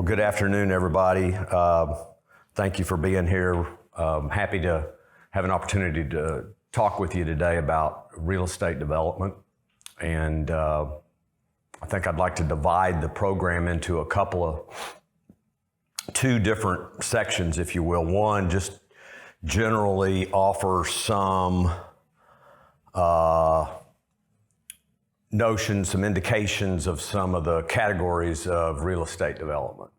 Well, good afternoon, everybody. Thank you for being here. Happy to have an opportunity to talk with you today about real estate development. And I think I'd like to divide the program into two different sections, if you will. One, just generally offer some notions, some indications of some of the categories of real estate development,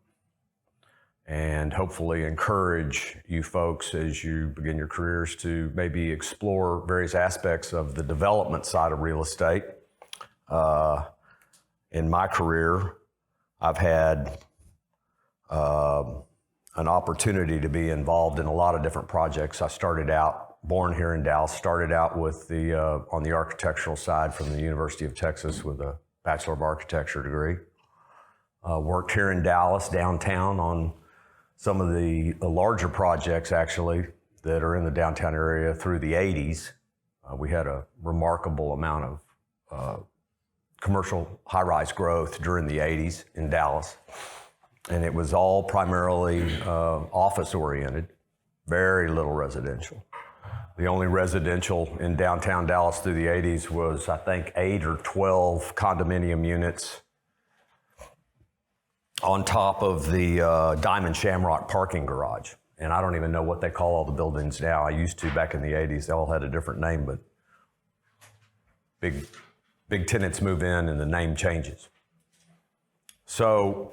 and hopefully encourage you folks as you begin your careers to maybe explore various aspects of the development side of real estate. In my career, I've had an opportunity to be involved in a lot of different projects. I started out, born here in Dallas, started out with on the architectural side from the University of Texas with a Bachelor of Architecture degree. Worked here in Dallas, downtown, on some of the larger projects, actually, that are in the downtown area through the 80s. We had a remarkable amount of commercial high-rise growth during the 80s in Dallas. And it was all primarily office-oriented, very little residential. The only residential in downtown Dallas through the 80s was, I think, 8 or 12 condominium units on top of the Diamond Shamrock parking garage. And I don't even know what they call all the buildings now. I used to back in the 80s. They all had a different name, but big tenants move in and the name changes. So,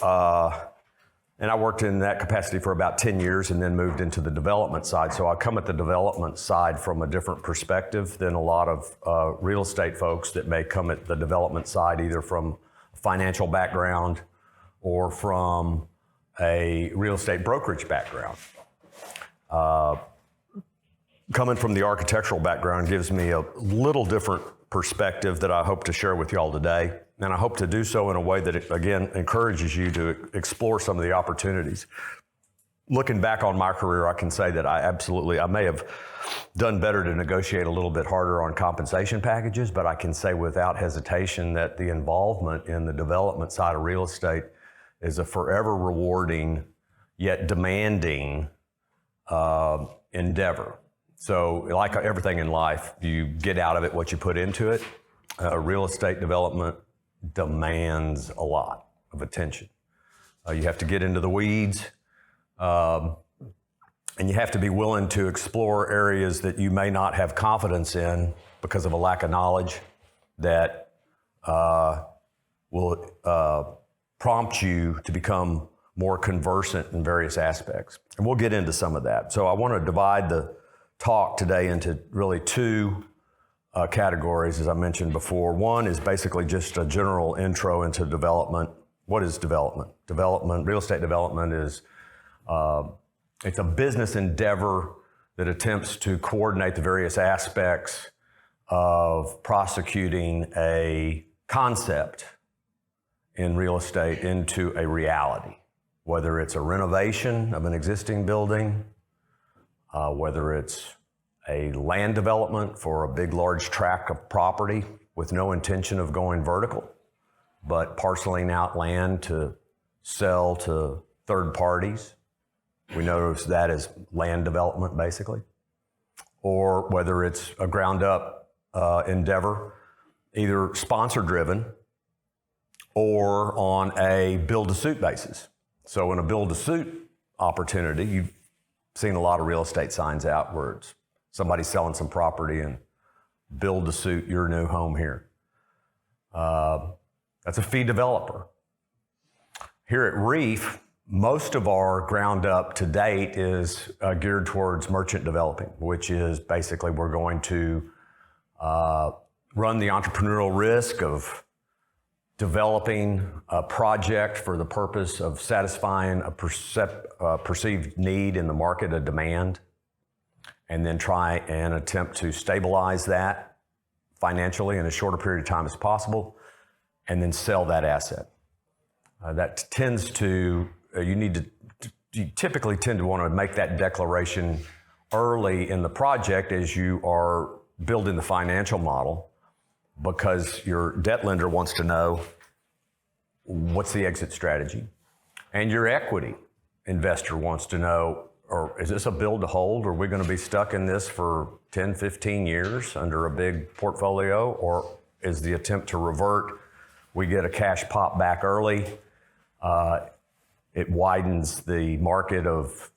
and I worked in that capacity for about 10 years and then moved into the development side. So I come at the development side from a different perspective than a lot of real estate folks that may come at the development side either from a financial background or from a real estate brokerage background. Coming from the architectural background gives me a little different perspective that I hope to share with you all today. And I hope to do so in a way that, it, again, encourages you to explore some of the opportunities. Looking back on my career, I can say that I may have done better to negotiate a little bit harder on compensation packages, but I can say without hesitation that the involvement in the development side of real estate is a forever rewarding yet demanding endeavor. So like everything in life, you get out of it what you put into it. Real estate development demands a lot of attention. You have to get into the weeds, and you have to be willing to explore areas that you may not have confidence in because of a lack of knowledge that will prompt you to become more conversant in various aspects. And we'll get into some of that. So I want to divide the talk today into really two categories, as I mentioned before. One is basically just a general intro into development. What is development? Real estate development is, it's a business endeavor that attempts to coordinate the various aspects of prosecuting a concept in real estate into a reality, whether it's a renovation of an existing building, whether it's a land development for a big, large tract of property with no intention of going vertical, but parceling out land to sell to third parties. We notice that as land development, basically. Or whether it's a ground-up endeavor, either sponsor-driven or on a build-to-suit basis. So in a build-to-suit opportunity, you've seen a lot of real estate signs out where it's somebody's selling some property and build to suit your new home here. That's a fee developer. Here at RREAF, most of our ground up to date is geared towards merchant developing, which is basically we're going to run the entrepreneurial risk of developing a project for the purpose of satisfying a perceived need in the market, a demand, and then try and attempt to stabilize that financially in as short a period of time as possible, and then sell that asset. That tends to, you typically tend to want to make that declaration early in the project as you are building the financial model, because your debt lender wants to know what's the exit strategy. And your equity investor wants to know, or is this a build to hold? Are we going to be stuck in this for 10, 15 years under a big portfolio? Or is the attempt to revert, we get a cash pop back early, it widens the market of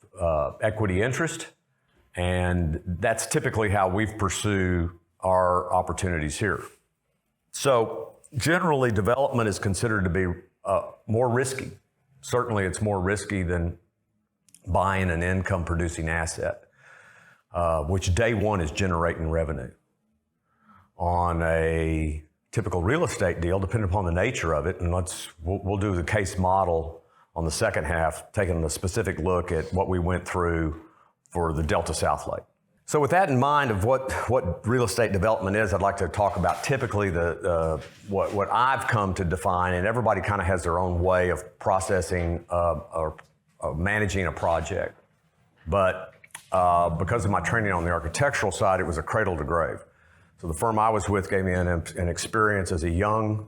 equity interest, and that's typically how we pursue our opportunities here. So generally, development is considered to be more risky. Certainly, it's more risky than buying an income-producing asset, which day one is generating revenue. On a typical real estate deal, depending upon the nature of it, and we'll do the case model on the second half, taking a specific look at what we went through for the Delta South Lake. So with that in mind of what real estate development is, I'd like to talk about typically what I've come to define, and everybody kind of has their own way of processing or managing a project. But because of my training on the architectural side, it was a cradle to grave. So the firm I was with gave me an experience as a young,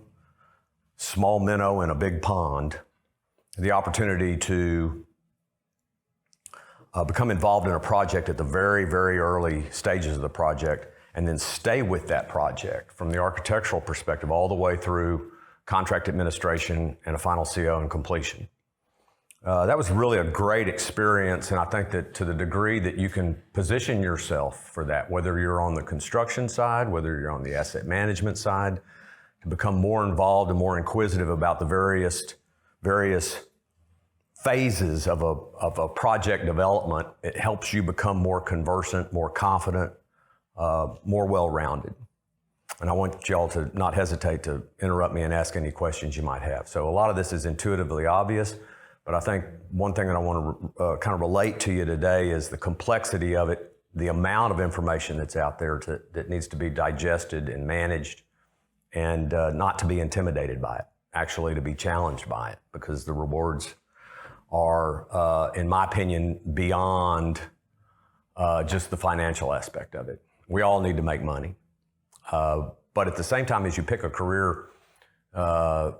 small minnow in a big pond, the opportunity to become involved in a project at the very, very early stages of the project, and then stay with that project from the architectural perspective all the way through contract administration and a final CO and completion. That was really a great experience, and I think that to the degree that you can position yourself for that, whether you're on the construction side, whether you're on the asset management side, to become more involved and more inquisitive about the various phases of a project development, it helps you become more conversant, more confident, more well-rounded. And I want y'all to not hesitate to interrupt me and ask any questions you might have. So a lot of this is intuitively obvious, but I think one thing that I want to kind of relate to you today is the complexity of it, the amount of information that's out there that needs to be digested and managed, and not to be intimidated by it, actually to be challenged by it, because the rewards are, in my opinion, beyond just the financial aspect of it. We all need to make money. But at the same time, as you pick a career,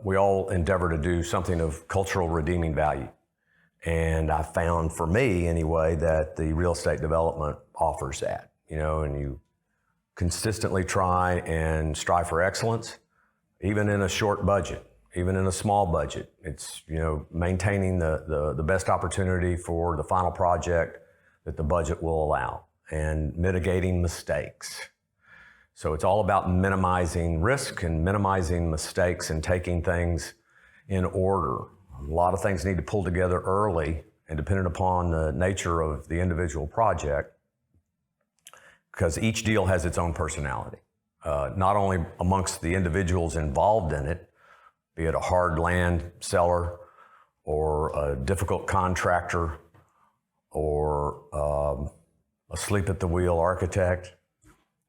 we all endeavor to do something of cultural redeeming value. And I found, for me anyway, that the real estate development offers that, and you consistently try and strive for excellence, even in a short budget. Even in a small budget, it's maintaining the best opportunity for the final project that the budget will allow, and mitigating mistakes. So it's all about minimizing risk and minimizing mistakes and taking things in order. A lot of things need to pull together early, and depending upon the nature of the individual project, because each deal has its own personality, not only amongst the individuals involved in it, be it a hard land seller or a difficult contractor or a sleep at the wheel architect.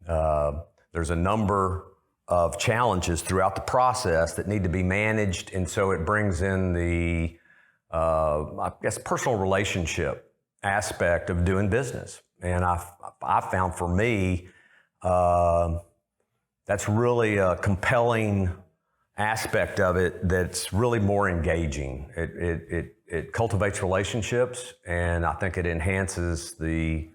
There's a number of challenges throughout the process that need to be managed, and so it brings in the, I guess, personal relationship aspect of doing business. And I found for me, that's really a compelling aspect of it that's really more engaging. It cultivates relationships, and I think it enhances the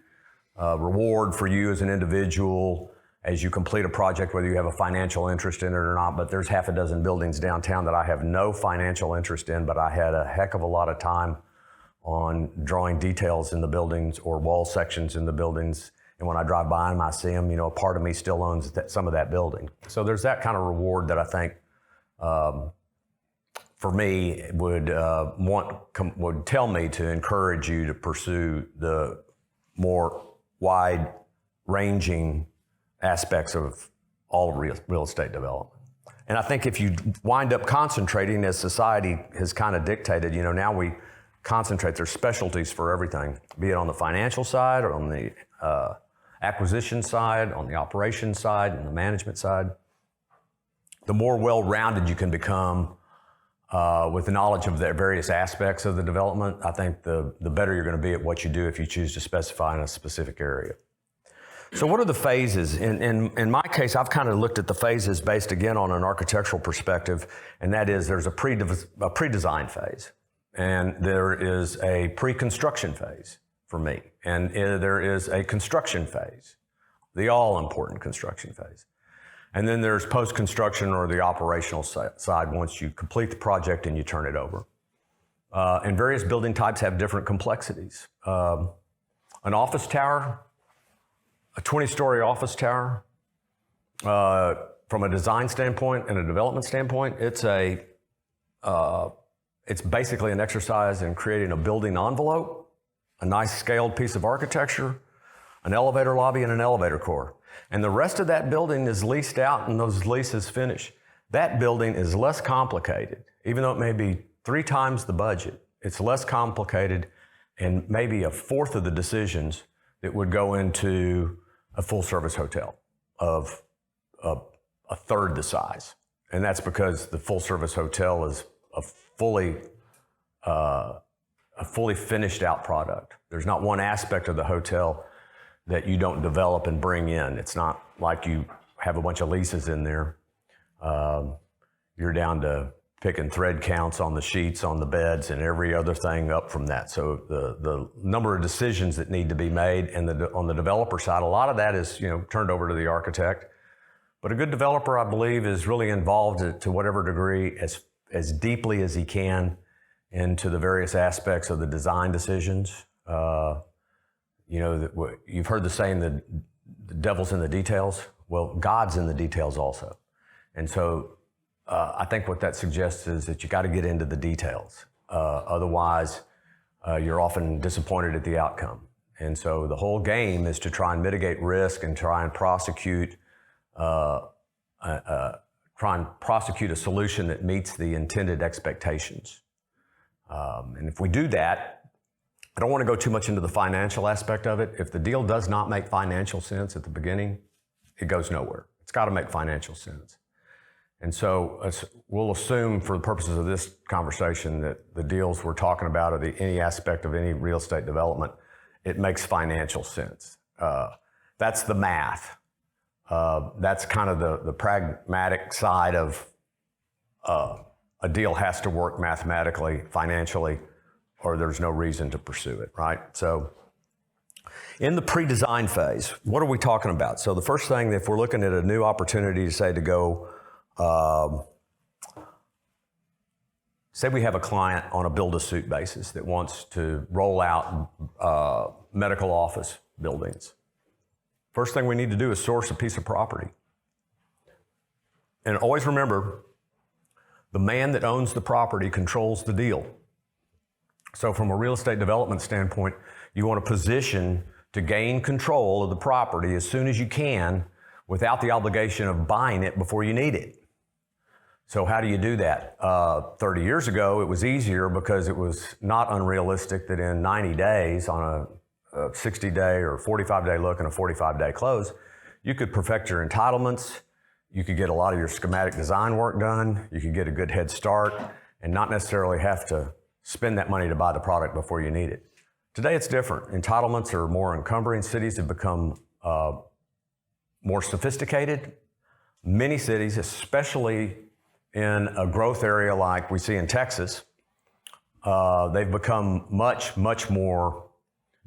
reward for you as an individual as you complete a project, whether you have a financial interest in it or not. But there's half a dozen buildings downtown that I have no financial interest in, but I had a heck of a lot of time on drawing details in the buildings or wall sections in the buildings. And when I drive by them, I see them, a part of me still owns some of that building. So there's that kind of reward that I think for me would tell me to encourage you to pursue the more wide-ranging aspects of all real estate development. And I think if you wind up concentrating, as society has kind of dictated, now we concentrate, there's specialties for everything, be it on the financial side or on the acquisition side, on the operations side, and the management side. The more well-rounded you can become with the knowledge of the various aspects of the development, I think the better you're going to be at what you do if you choose to specify in a specific area. So what are the phases? In my case, I've kind of looked at the phases based, again, on an architectural perspective, and that is there's a pre-design phase. and there is a pre-construction phase for me, and there is a construction phase, the all-important construction phase. And then there's post-construction or the operational side once you complete the project and you turn it over. And various building types have different complexities. An office tower, a 20-story office tower, from a design standpoint and a development standpoint, it's basically an exercise in creating a building envelope, a nice scaled piece of architecture, an elevator lobby, and an elevator core. And the rest of that building is leased out and those leases finish. That building is less complicated, even though it may be 3 times the budget. It's less complicated and maybe a fourth of the decisions that would go into a full-service hotel of a third the size. And that's because the full-service hotel is a fully finished out product. There's not one aspect of the hotel that you don't develop and bring in. It's not like you have a bunch of leases in there. You're down to picking thread counts on the sheets, on the beds, and every other thing up from that. So the number of decisions that need to be made, and on the developer side, a lot of that is turned over to the architect. But a good developer, I believe, is really involved to whatever degree, as deeply as he can, into the various aspects of the design decisions. You've heard the saying that the devil's in the details. Well, God's in the details also. And so I think what that suggests is that you got to get into the details. Otherwise, you're often disappointed at the outcome. And so the whole game is to try and mitigate risk and try and prosecute a solution that meets the intended expectations. And if we do that, I don't want to go too much into the financial aspect of it. If the deal does not make financial sense at the beginning, it goes nowhere. It's got to make financial sense. And so we'll assume, for the purposes of this conversation, that the deals we're talking about, or any aspect of any real estate development, it makes financial sense. That's the math. That's kind of the pragmatic side of a deal has to work mathematically, financially, or there's no reason to pursue it, right? So in the pre-design phase, what are we talking about? So the first thing, if we're looking at a new opportunity to go, say we have a client on a build-to-suit basis that wants to roll out medical office buildings. First thing we need to do is source a piece of property. And always remember, the man that owns the property controls the deal. So from a real estate development standpoint, you want to position to gain control of the property as soon as you can without the obligation of buying it before you need it. So how do you do that? 30 years ago, it was easier because it was not unrealistic that in 90 days on a 60-day or 45-day look and a 45-day close, you could perfect your entitlements, you could get a lot of your schematic design work done, you could get a good head start, and not necessarily have to spend that money to buy the product before you need it. Today it's different. Entitlements are more encumbering. Cities have become more sophisticated. Many cities, especially in a growth area like we see in Texas, they've become much, much more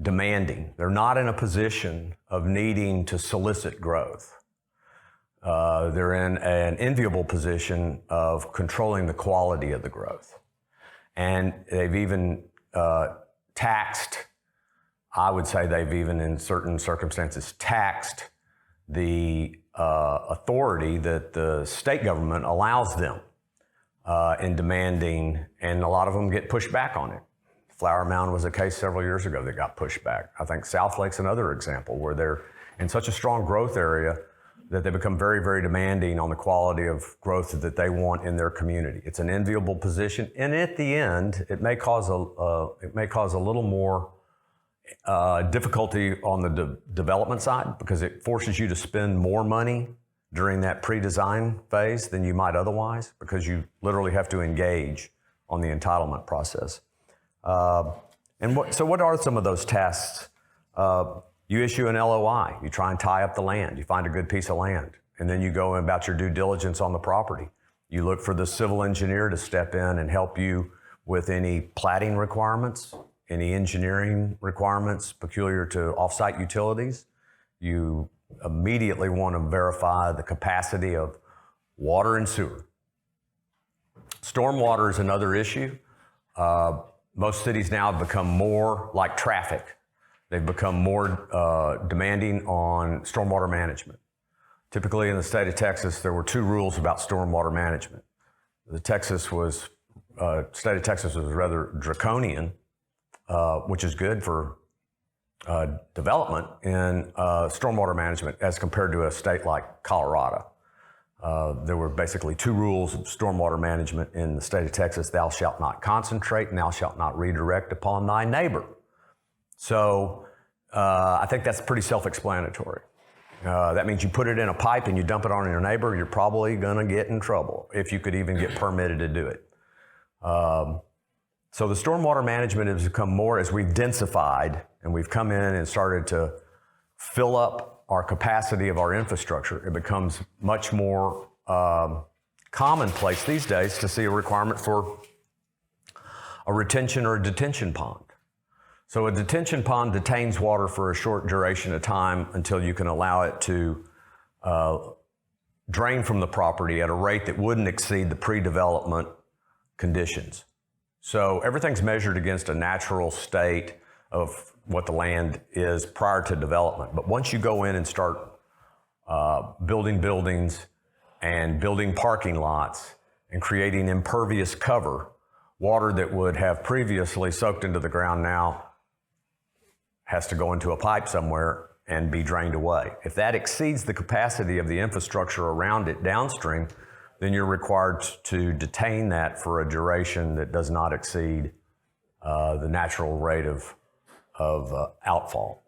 demanding. They're not in a position of needing to solicit growth. They're in an enviable position of controlling the quality of the growth. And they've even taxed, I would say they've even in certain circumstances taxed the authority that the state government allows them in demanding, and a lot of them get pushed back on it. Flower Mound was a case several years ago that got pushed back. I think South Lake's another example where they're in such a strong growth area that they become very, very demanding on the quality of growth that they want in their community. It's an enviable position, and at the end, it may cause a little more difficulty on the development side because it forces you to spend more money during that pre-design phase than you might otherwise, because you literally have to engage on the entitlement process. So what are some of those tasks? You issue an LOI, you try and tie up the land, you find a good piece of land, and then you go about your due diligence on the property. You look for the civil engineer to step in and help you with any plating requirements, any engineering requirements peculiar to off-site utilities. You immediately want to verify the capacity of water and sewer. Stormwater is another issue. Most cities now have become more like traffic. They've become more demanding on stormwater management. Typically in the state of Texas, there were 2 rules about stormwater management. The state of Texas was rather draconian, which is good for development in stormwater management as compared to a state like Colorado. There were basically 2 rules of stormwater management in the state of Texas: thou shalt not concentrate and thou shalt not redirect upon thy neighbor. So I think that's pretty self-explanatory. That means you put it in a pipe and you dump it on your neighbor, you're probably going to get in trouble if you could even get permitted to do it. So the stormwater management has become more, as we've densified and we've come in and started to fill up our capacity of our infrastructure, it becomes much more commonplace these days to see a requirement for a retention or a detention pond. So a detention pond detains water for a short duration of time until you can allow it to drain from the property at a rate that wouldn't exceed the pre-development conditions. So everything's measured against a natural state of what the land is prior to development. But once you go in and start building buildings and building parking lots and creating impervious cover, water that would have previously soaked into the ground now has to go into a pipe somewhere and be drained away. If that exceeds the capacity of the infrastructure around it downstream, then you're required to detain that for a duration that does not exceed the natural rate of outfall.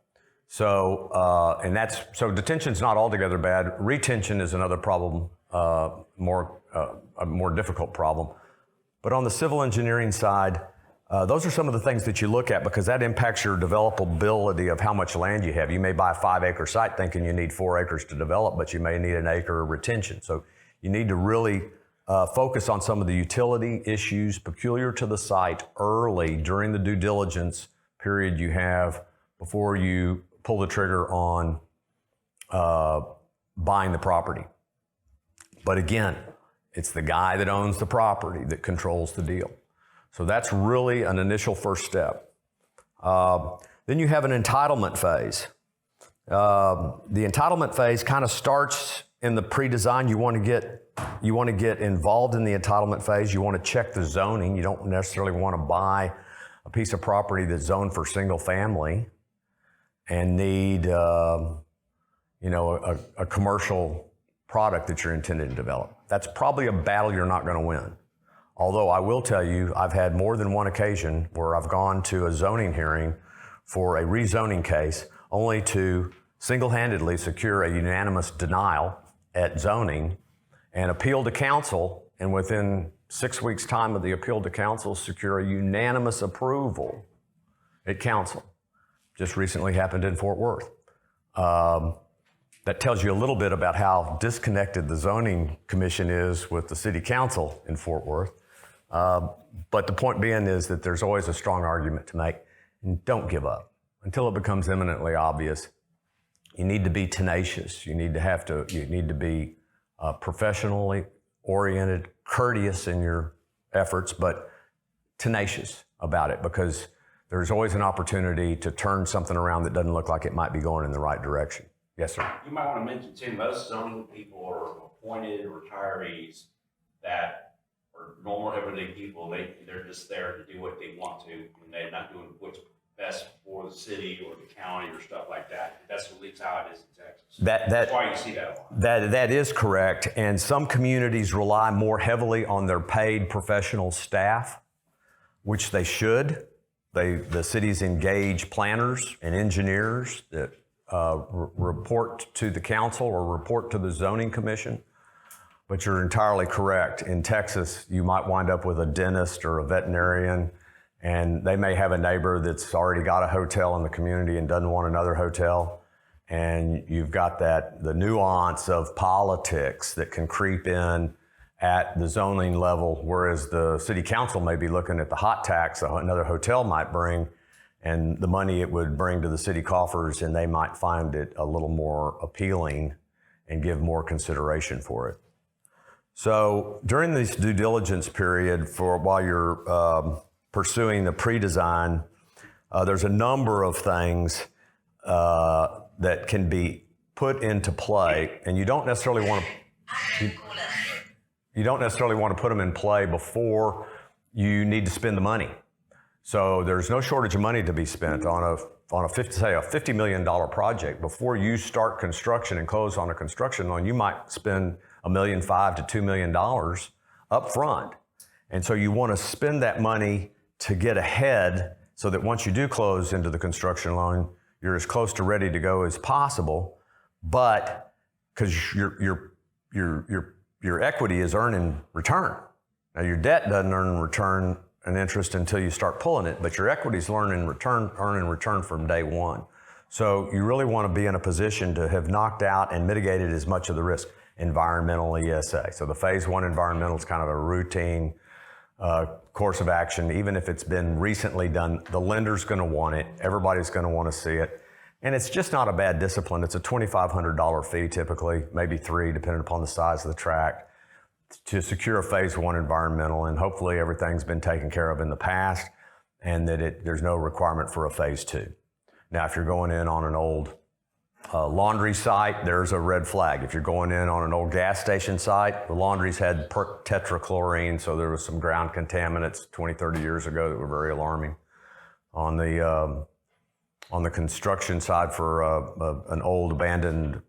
So, so detention's not altogether bad. Retention is another problem, a more difficult problem. But on the civil engineering side, those are some of the things that you look at because that impacts your developability of how much land you have. You may buy a 5-acre site thinking you need 4 acres to develop, but you may need an acre of retention. So you need to really focus on some of the utility issues peculiar to the site early during the due diligence period you have before you pull the trigger on buying the property. But again, it's the guy that owns the property that controls the deal. So that's really an initial first step. Then you have an entitlement phase. The entitlement phase kind of starts in the pre-design. You want to get involved in the entitlement phase. You want to check the zoning. You don't necessarily want to buy a piece of property that's zoned for single family and need a commercial product that you're intending to develop. That's probably a battle you're not going to win. Although I will tell you, I've had more than one occasion where I've gone to a zoning hearing for a rezoning case only to single-handedly secure a unanimous denial at zoning and appeal to council, and within 6 weeks' time of the appeal to council, secure a unanimous approval at council. Just recently happened in Fort Worth. That tells you a little bit about how disconnected the zoning commission is with the city council in Fort Worth. But the point being is that there's always a strong argument to make, and don't give up until it becomes eminently obvious. You need to be tenacious. You need to be professionally oriented, courteous in your efforts, but tenacious about it, because there's always an opportunity to turn something around that doesn't look like it might be going in the right direction. Yes, sir. You might want to mention too, most zoning people are appointed retirees that are normal everyday people. They're just there to do what they want to, and they're not doing what's best for the city or the county or stuff like that. That's at least how it is in Texas. That's why you see that a lot. That is correct. And some communities rely more heavily on their paid professional staff, which they should. The cities engage planners and engineers that report to the council or report to the zoning commission. But you're entirely correct. In Texas, you might wind up with a dentist or a veterinarian, and they may have a neighbor that's already got a hotel in the community and doesn't want another hotel. And you've got the nuance of politics that can creep in at the zoning level, whereas the city council may be looking at the hot tax another hotel might bring and the money it would bring to the city coffers, and they might find it a little more appealing and give more consideration for it. So during this due diligence period, while you're pursuing the pre-design, there's a number of things that can be put into play, and you don't necessarily want to put them in play before you need to spend the money. So there's no shortage of money to be spent on a $50 million project. Before you start construction and close on a construction loan, you might spend $1.5 million to $2 million up front. And so you want to spend that money to get ahead so that once you do close into the construction loan, you're as close to ready to go as possible. But because your equity is earning return. Now your debt doesn't earn return and interest until you start pulling it, but your equity is earning return from day one. So you really want to be in a position to have knocked out and mitigated as much of the risk. Environmental ESA. So the phase one environmental is kind of a routine course of action. Even if it's been recently done, the lender's going to want it. Everybody's going to want to see it. And it's just not a bad discipline. It's a $2,500 fee typically, maybe $3,000 depending upon the size of the tract, to secure a phase one environmental, and hopefully everything's been taken care of in the past and that there's no requirement for a phase two. Now, if you're going in on an old laundry site, there's a red flag. If you're going in on an old gas station site, the laundries had tetrachlorine, so there was some ground contaminants 20, 30 years ago that were very alarming. On the construction side for an old abandoned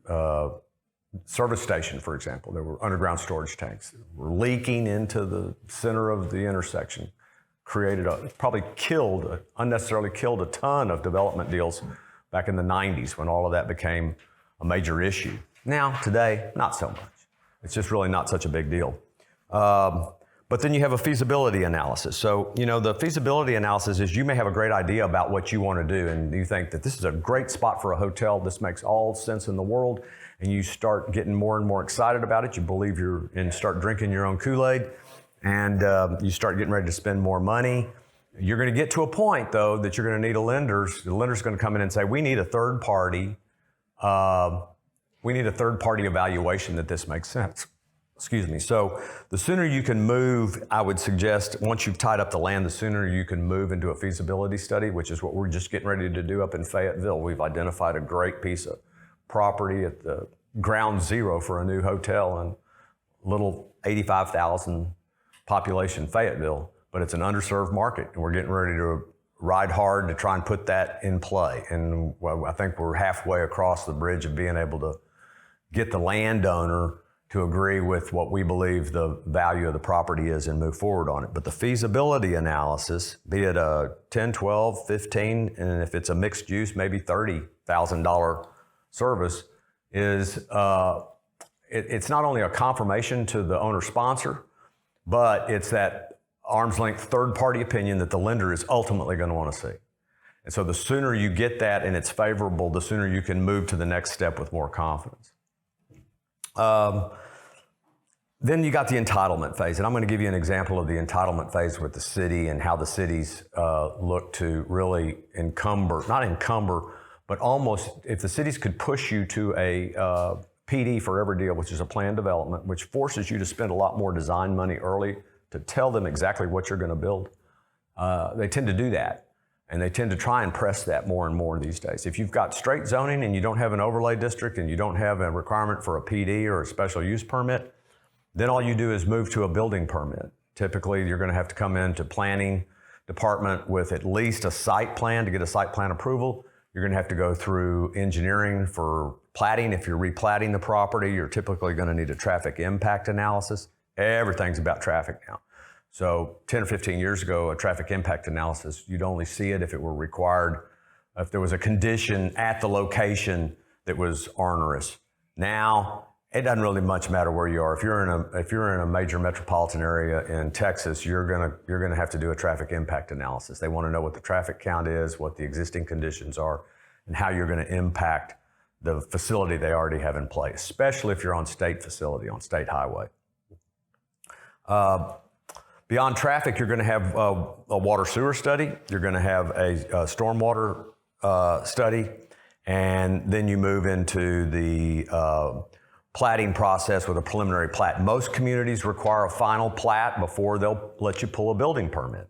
service station, for example, there were underground storage tanks that were leaking into the center of the intersection. Probably unnecessarily killed a ton of development deals back in the 90s when all of that became a major issue. Now, today, not so much. It's just really not such a big deal. But then you have a feasibility analysis. So, the feasibility analysis is you may have a great idea about what you want to do, and you think that this is a great spot for a hotel. This makes all sense in the world, and you start getting more and more excited about it. You believe start drinking your own Kool-Aid, and you start getting ready to spend more money. You're going to get to a point, though, that you're going to need a lender. The lender's going to come in and say, we need a third party evaluation that this makes sense. Excuse me. So the sooner you can move, I would suggest, once you've tied up the land, the sooner you can move into a feasibility study, which is what we're just getting ready to do up in Fayetteville. We've identified a great piece of property at the ground zero for a new hotel in little 85,000 population Fayetteville. But it's an underserved market, and we're getting ready to ride hard to try and put that in play. And I think we're halfway across the bridge of being able to get the landowner to agree with what we believe the value of the property is and move forward on it. But the feasibility analysis, be it a $10, $12, $15, and if it's a mixed use, maybe $30,000 service, is it's not only a confirmation to the owner sponsor, but it's that arm's length third party opinion that the lender is ultimately going to want to see. And so the sooner you get that and it's favorable, the sooner you can move to the next step with more confidence. Then you got the entitlement phase, and I'm going to give you an example of the entitlement phase with the city and how the cities look to really not encumber, but almost, if the cities could push you to a PD for every deal, which is a planned development, which forces you to spend a lot more design money early to tell them exactly what you're going to build. They tend to do that, and they tend to try and press that more and more these days. If you've got straight zoning and you don't have an overlay district and you don't have a requirement for a PD or a special use permit, then all you do is move to a building permit. Typically, you're going to have to come into planning department with at least a site plan to get a site plan approval. You're going to have to go through engineering for platting. If you're replatting the property, you're typically going to need a traffic impact analysis. Everything's about traffic now. So 10 or 15 years ago, a traffic impact analysis, you'd only see it if it were required, if there was a condition at the location that was onerous. Now, it doesn't really much matter where you are. If you're in a major metropolitan area in Texas, you're gonna have to do a traffic impact analysis. They want to know what the traffic count is, what the existing conditions are, and how you're going to impact the facility they already have in place, especially if you're on state facility, on state highway. Beyond traffic, you're going to have a water sewer study. You're going to have a stormwater study. And then you move into the platting process with a preliminary plat. Most communities require a final plat before they'll let you pull a building permit.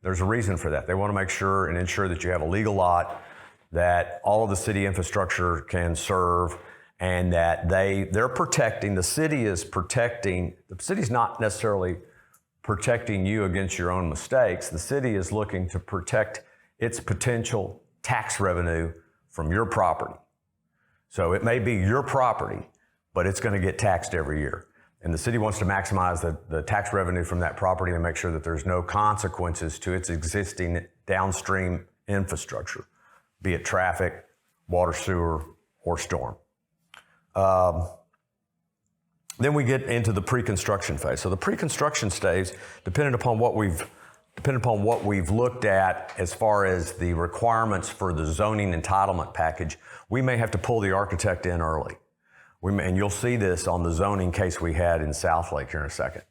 There's a reason for that. They want to make sure and ensure that you have a legal lot, that all of the city infrastructure can serve, and that they're protecting, the city is protecting, the city's not necessarily protecting you against your own mistakes. The city is looking to protect its potential tax revenue from your property. So it may be your property, but it's going to get taxed every year. And the city wants to maximize the tax revenue from that property and make sure that there's no consequences to its existing downstream infrastructure, be it traffic, water, sewer, or storm. Then we get into the pre-construction phase. So the pre-construction stage, depending upon what we've looked at as far as the requirements for the zoning entitlement package, we may have to pull the architect in early. And you'll see this on the zoning case we had in Southlake here in a second.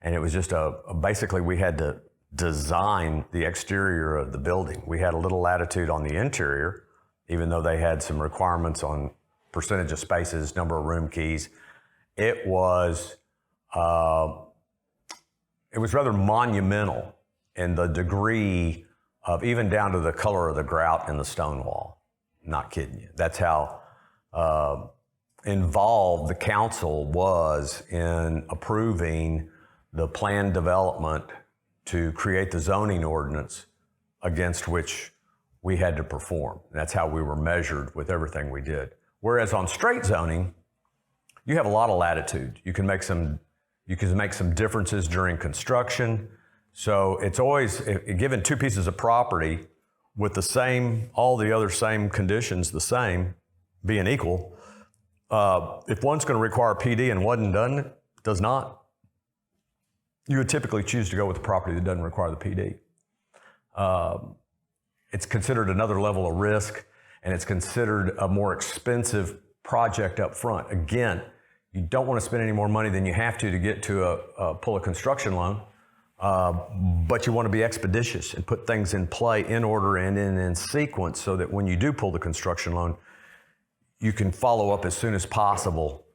And it was just basically we had to design the exterior of the building. We had a little latitude on the interior, even though they had some requirements on percentage of spaces, number of room keys. It was rather monumental in the degree of even down to the color of the grout in the stone wall. Not kidding you. That's how involved the council was in approving the planned development to create the zoning ordinance against which we had to perform. And that's how we were measured with everything we did. Whereas on straight zoning, you have a lot of latitude. You can make some differences during construction. So it's always, given two pieces of property with all the other same conditions the same, being equal, if one's going to require PD and one does not, you would typically choose to go with the property that doesn't require the PD. It's considered another level of risk, and it's considered a more expensive project up front. Again, you don't want to spend any more money than you have to get to pull a construction loan, but you want to be expeditious and put things in play in order and in sequence so that when you do pull the construction loan, you can follow up as soon as possible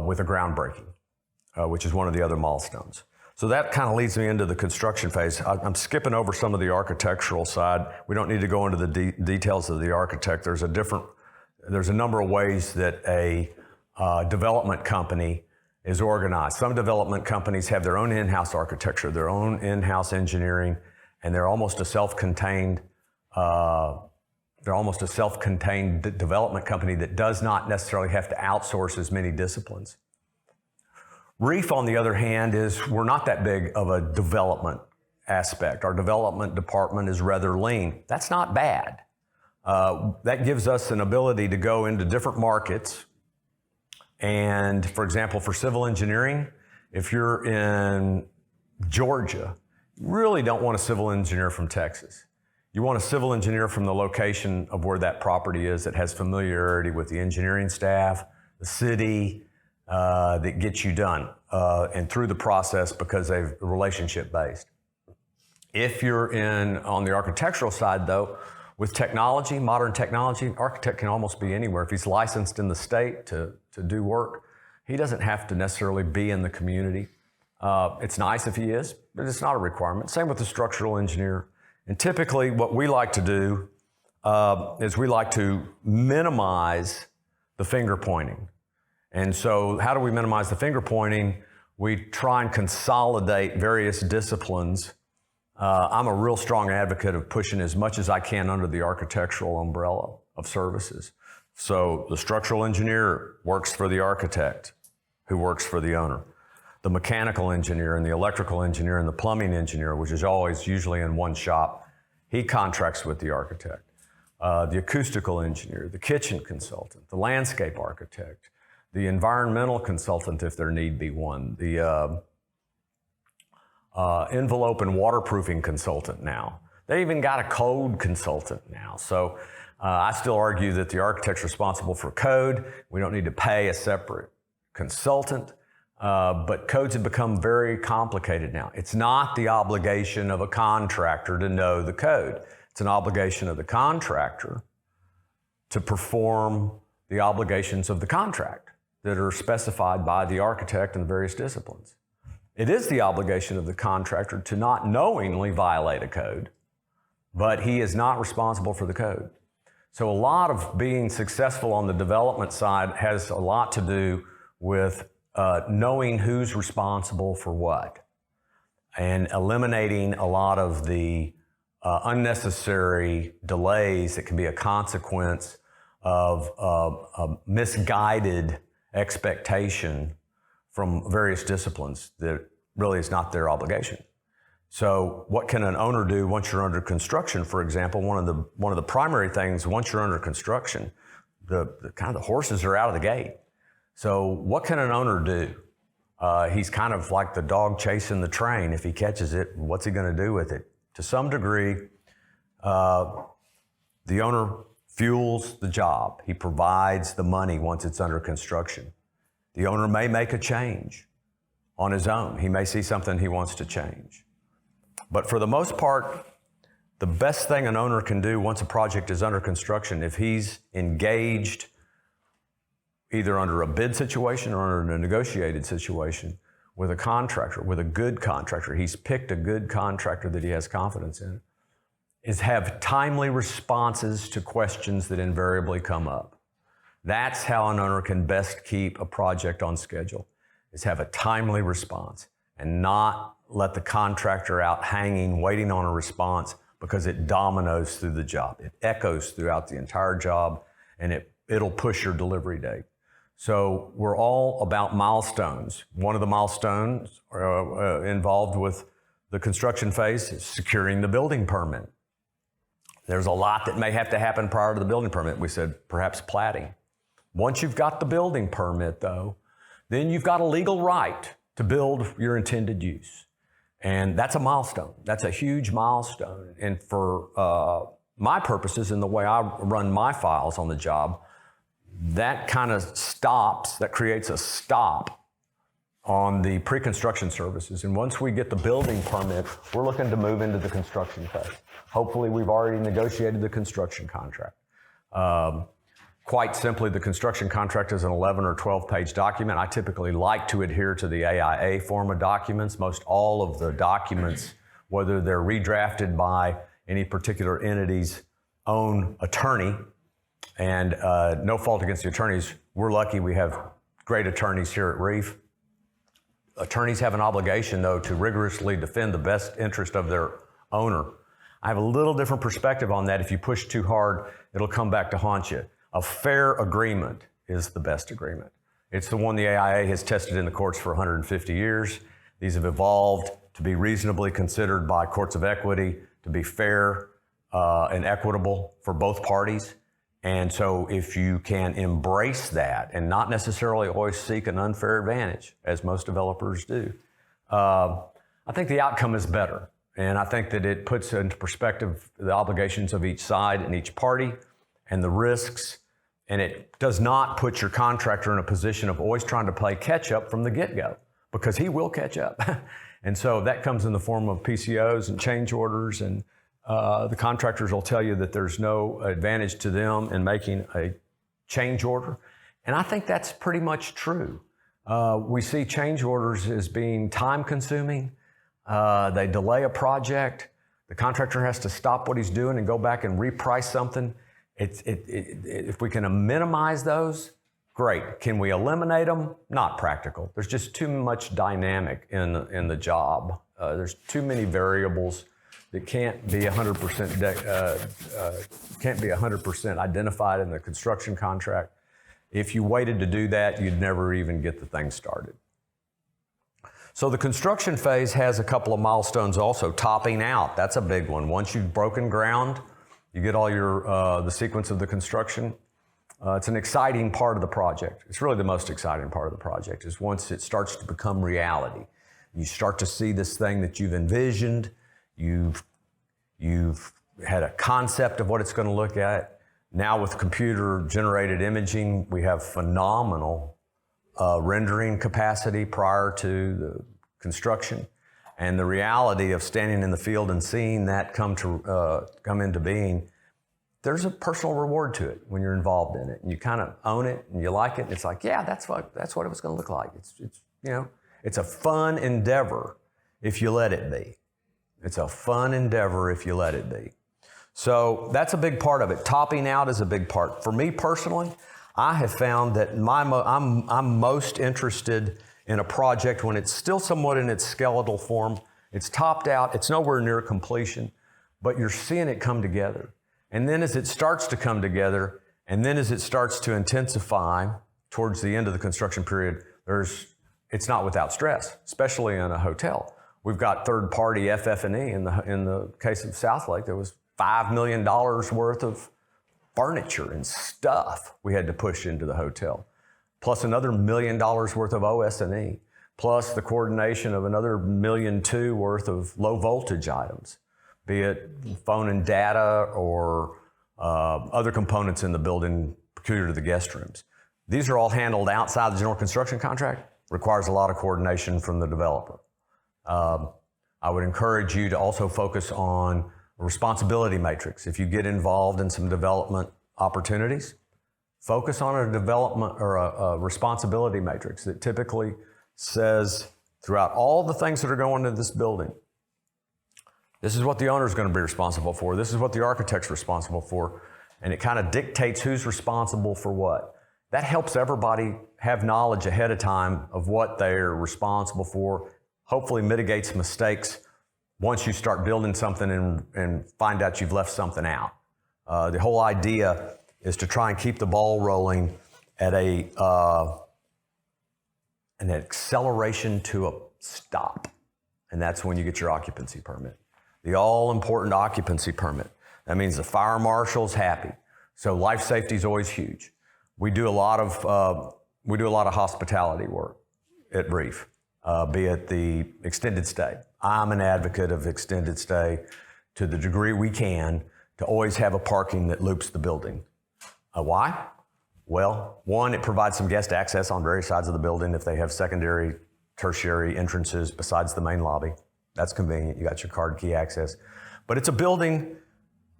with a groundbreaking, which is one of the other milestones. So that kind of leads me into the construction phase. I'm skipping over some of the architectural side. We don't need to go into the details of the architect. There's a number of ways that a development company is organized. Some development companies have their own in-house architecture, their own in-house engineering, and they're almost a self-contained development company that does not necessarily have to outsource as many disciplines. RREAF, on the other hand, we're not that big of a development aspect. Our development department is rather lean. That's not bad. That gives us an ability to go into different markets. And for example, for civil engineering, if you're in Georgia, you really don't want a civil engineer from Texas. You want a civil engineer from the location of where that property is that has familiarity with the engineering staff, the city, that gets you done and through the process because they're relationship based. If you're on the architectural side though, with technology, modern technology, architect can almost be anywhere. If he's licensed in the state to do work, he doesn't have to necessarily be in the community. It's nice if he is, but it's not a requirement. Same with the structural engineer. And typically what we like to do is we like to minimize the finger pointing. And so how do we minimize the finger pointing? We try and consolidate various disciplines. I'm a real strong advocate of pushing as much as I can under the architectural umbrella of services. So the structural engineer works for the architect who works for the owner. The mechanical engineer and the electrical engineer and the plumbing engineer, which is always usually in one shop, he contracts with the architect. The acoustical engineer, the kitchen consultant, the landscape architect, the environmental consultant if there need be one, the envelope and waterproofing consultant now. They even got a code consultant now. So I still argue that the architect's responsible for code. We don't need to pay a separate consultant. but codes have become very complicated now. It's not the obligation of a contractor to know the code. It's an obligation of the contractor to perform the obligations of the contract that are specified by the architect in the various disciplines. It is the obligation of the contractor to not knowingly violate a code, but he is not responsible for the code. So a lot of being successful on the development side has a lot to do with knowing who's responsible for what and eliminating a lot of the unnecessary delays that can be a consequence of a misguided expectation from various disciplines that really is not their obligation. So what can an owner do once you're under construction, for example? One of the primary things, once you're under construction, the horses are out of the gate. So what can an owner do? He's kind of like the dog chasing the train. If he catches it, what's he going to do with it? To some degree, the owner fuels the job. He provides the money once it's under construction. The owner may make a change on his own. He may see something he wants to change. But for the most part, the best thing an owner can do once a project is under construction, if he's engaged either under a bid situation or under a negotiated situation with a contractor, with a good contractor, he's picked a good contractor that he has confidence in, is have timely responses to questions that invariably come up. That's how an owner can best keep a project on schedule, is have a timely response and not let the contractor out hanging, waiting on a response, because it dominoes through the job. It echoes throughout the entire job, and it'll push your delivery date. So we're all about milestones. One of the milestones involved with the construction phase is securing the building permit. There's a lot that may have to happen prior to the building permit. We said perhaps platting. Once you've got the building permit, though, then you've got a legal right to build your intended use. And that's a milestone. That's a huge milestone. And for my purposes and the way I run my files on the job, that kind of stops, that creates a stop on the pre-construction services. And once we get the building permit, we're looking to move into the construction phase. Hopefully, we've already negotiated the construction contract. Quite simply, the construction contract is an 11 or 12-page document. I typically like to adhere to the AIA form of documents. Most all of the documents, whether they're redrafted by any particular entity's own attorney, and no fault against the attorneys, we're lucky we have great attorneys here at RREAF. Attorneys have an obligation, though, to rigorously defend the best interest of their owner. I have a little different perspective on that. If you push too hard, it'll come back to haunt you. A fair agreement is the best agreement. It's the one the AIA has tested in the courts for 150 years. These have evolved to be reasonably considered by courts of equity, to be fair and equitable for both parties. And so if you can embrace that and not necessarily always seek an unfair advantage, as most developers do, I think the outcome is better. And I think that it puts into perspective the obligations of each side and each party and the risks. And it does not put your contractor in a position of always trying to play catch up from the get-go, because he will catch up. And so that comes in the form of PCOs and change orders, and the contractors will tell you that there's no advantage to them in making a change order. And I think that's pretty much true. We see change orders as being time-consuming. They delay a project. The contractor has to stop what he's doing and go back and reprice something. If we can minimize those, great. Can we eliminate them? Not practical. There's just too much dynamic in the job. There's too many variables that can't be 100% identified in the construction contract. If you waited to do that, you'd never even get the thing started. So the construction phase has a couple of milestones also. Topping out, that's a big one. Once you've broken ground, you get all your the sequence of the construction. It's an exciting part of the project. It's really the most exciting part of the project, is once it starts to become reality. You start to see this thing that you've envisioned. You've had a concept of what it's going to look at. Now with computer-generated imaging, we have phenomenal rendering capacity prior to the construction, and the reality of standing in the field and seeing that come into being. There's a personal reward to it when you're involved in it, and you kind of own it and you like it. And it's like, yeah, that's what it was going to look like. It's a fun endeavor if you let it be. It's a fun endeavor if you let it be. So that's a big part of it. Topping out is a big part. For me personally, I have found that I'm most interested in a project when it's still somewhat in its skeletal form. It's topped out. It's nowhere near completion, but you're seeing it come together. And then as it starts to come together, and then as it starts to intensify towards the end of the construction period, it's not without stress, especially in a hotel. We've got third-party FF&E in the case of Southlake. There was $5 million worth of furniture and stuff we had to push into the hotel, plus another $1 million worth of OS&E, plus the coordination of another $1.2 million worth of low voltage items, be it phone and data or other components in the building peculiar to the guest rooms. These are all handled outside the general construction contract, requires a lot of coordination from the developer. I would encourage you to also focus on a responsibility matrix. If you get involved in some development opportunities, focus on a development or a responsibility matrix that typically says throughout all the things that are going into this building, this is what the owner is going to be responsible for. This is what the architect's responsible for. And it kind of dictates who's responsible for what. That helps everybody have knowledge ahead of time of what they're responsible for, hopefully mitigates mistakes once you start building something and find out you've left something out. The whole idea is to try and keep the ball rolling at an acceleration to a stop. And that's when you get your occupancy permit. The all-important occupancy permit. That means the fire marshal's happy. So life safety is always huge. We do a lot of hospitality work at RREAF, be it the extended stay. I'm an advocate of extended stay to the degree we can to always have a parking that loops the building. Why? Well, one, it provides some guest access on various sides of the building if they have secondary, tertiary entrances besides the main lobby. That's convenient. You got your card key access. But it's a building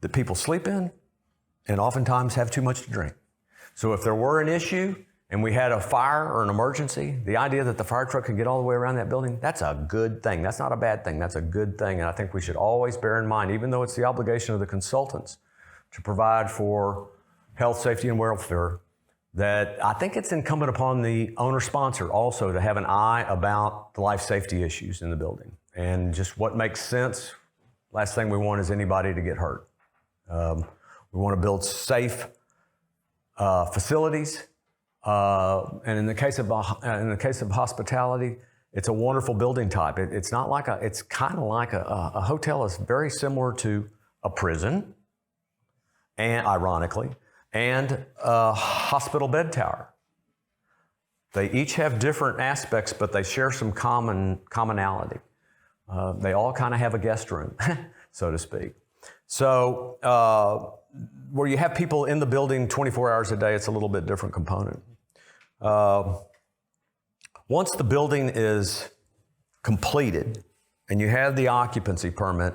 that people sleep in and oftentimes have too much to drink. So if there were an issue and we had a fire or an emergency, the idea that the fire truck could get all the way around that building, that's a good thing. That's not a bad thing. That's a good thing. And I think we should always bear in mind, even though it's the obligation of the consultants to provide for health, safety, and welfare, that I think it's incumbent upon the owner-sponsor also to have an eye about the life safety issues in the building and just what makes sense. Last thing we want is anybody to get hurt. We want to build safe facilities, and in the case of hospitality, it's a wonderful building type. It's kind of like a hotel is very similar to a prison, and ironically, and a hospital bed tower. They each have different aspects, but they share some commonality. They all kind of have a guest room, so to speak. So where you have people in the building 24 hours a day, it's a little bit different component. Once the building is completed and you have the occupancy permit,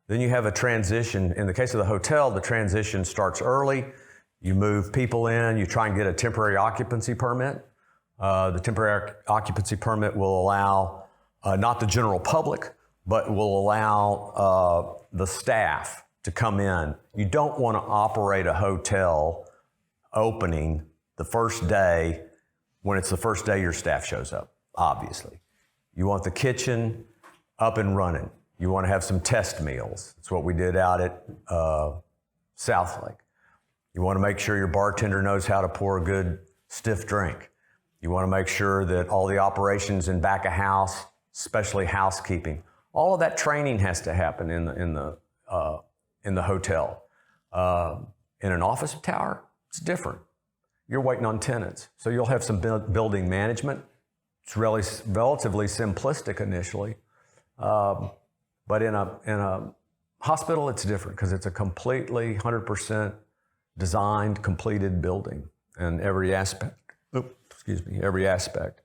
then you have a transition. In the case of the hotel, the transition starts early. You move people in, you try and get a temporary occupancy permit. The temporary occupancy permit will allow not the general public, but will allow the staff to come in. You don't want to operate a hotel opening the first day when it's the first day your staff shows up, obviously. You want the kitchen up and running. You want to have some test meals. That's what we did out at Southlake. You want to make sure your bartender knows how to pour a good stiff drink. You want to make sure that all the operations in back of house, especially housekeeping, all of that training has to happen in the hotel. In an office tower, it's different. You're waiting on tenants, so you'll have some building management. It's really relatively simplistic initially, but in a hospital, it's different because it's a completely 100% designed, completed building in every aspect. every aspect.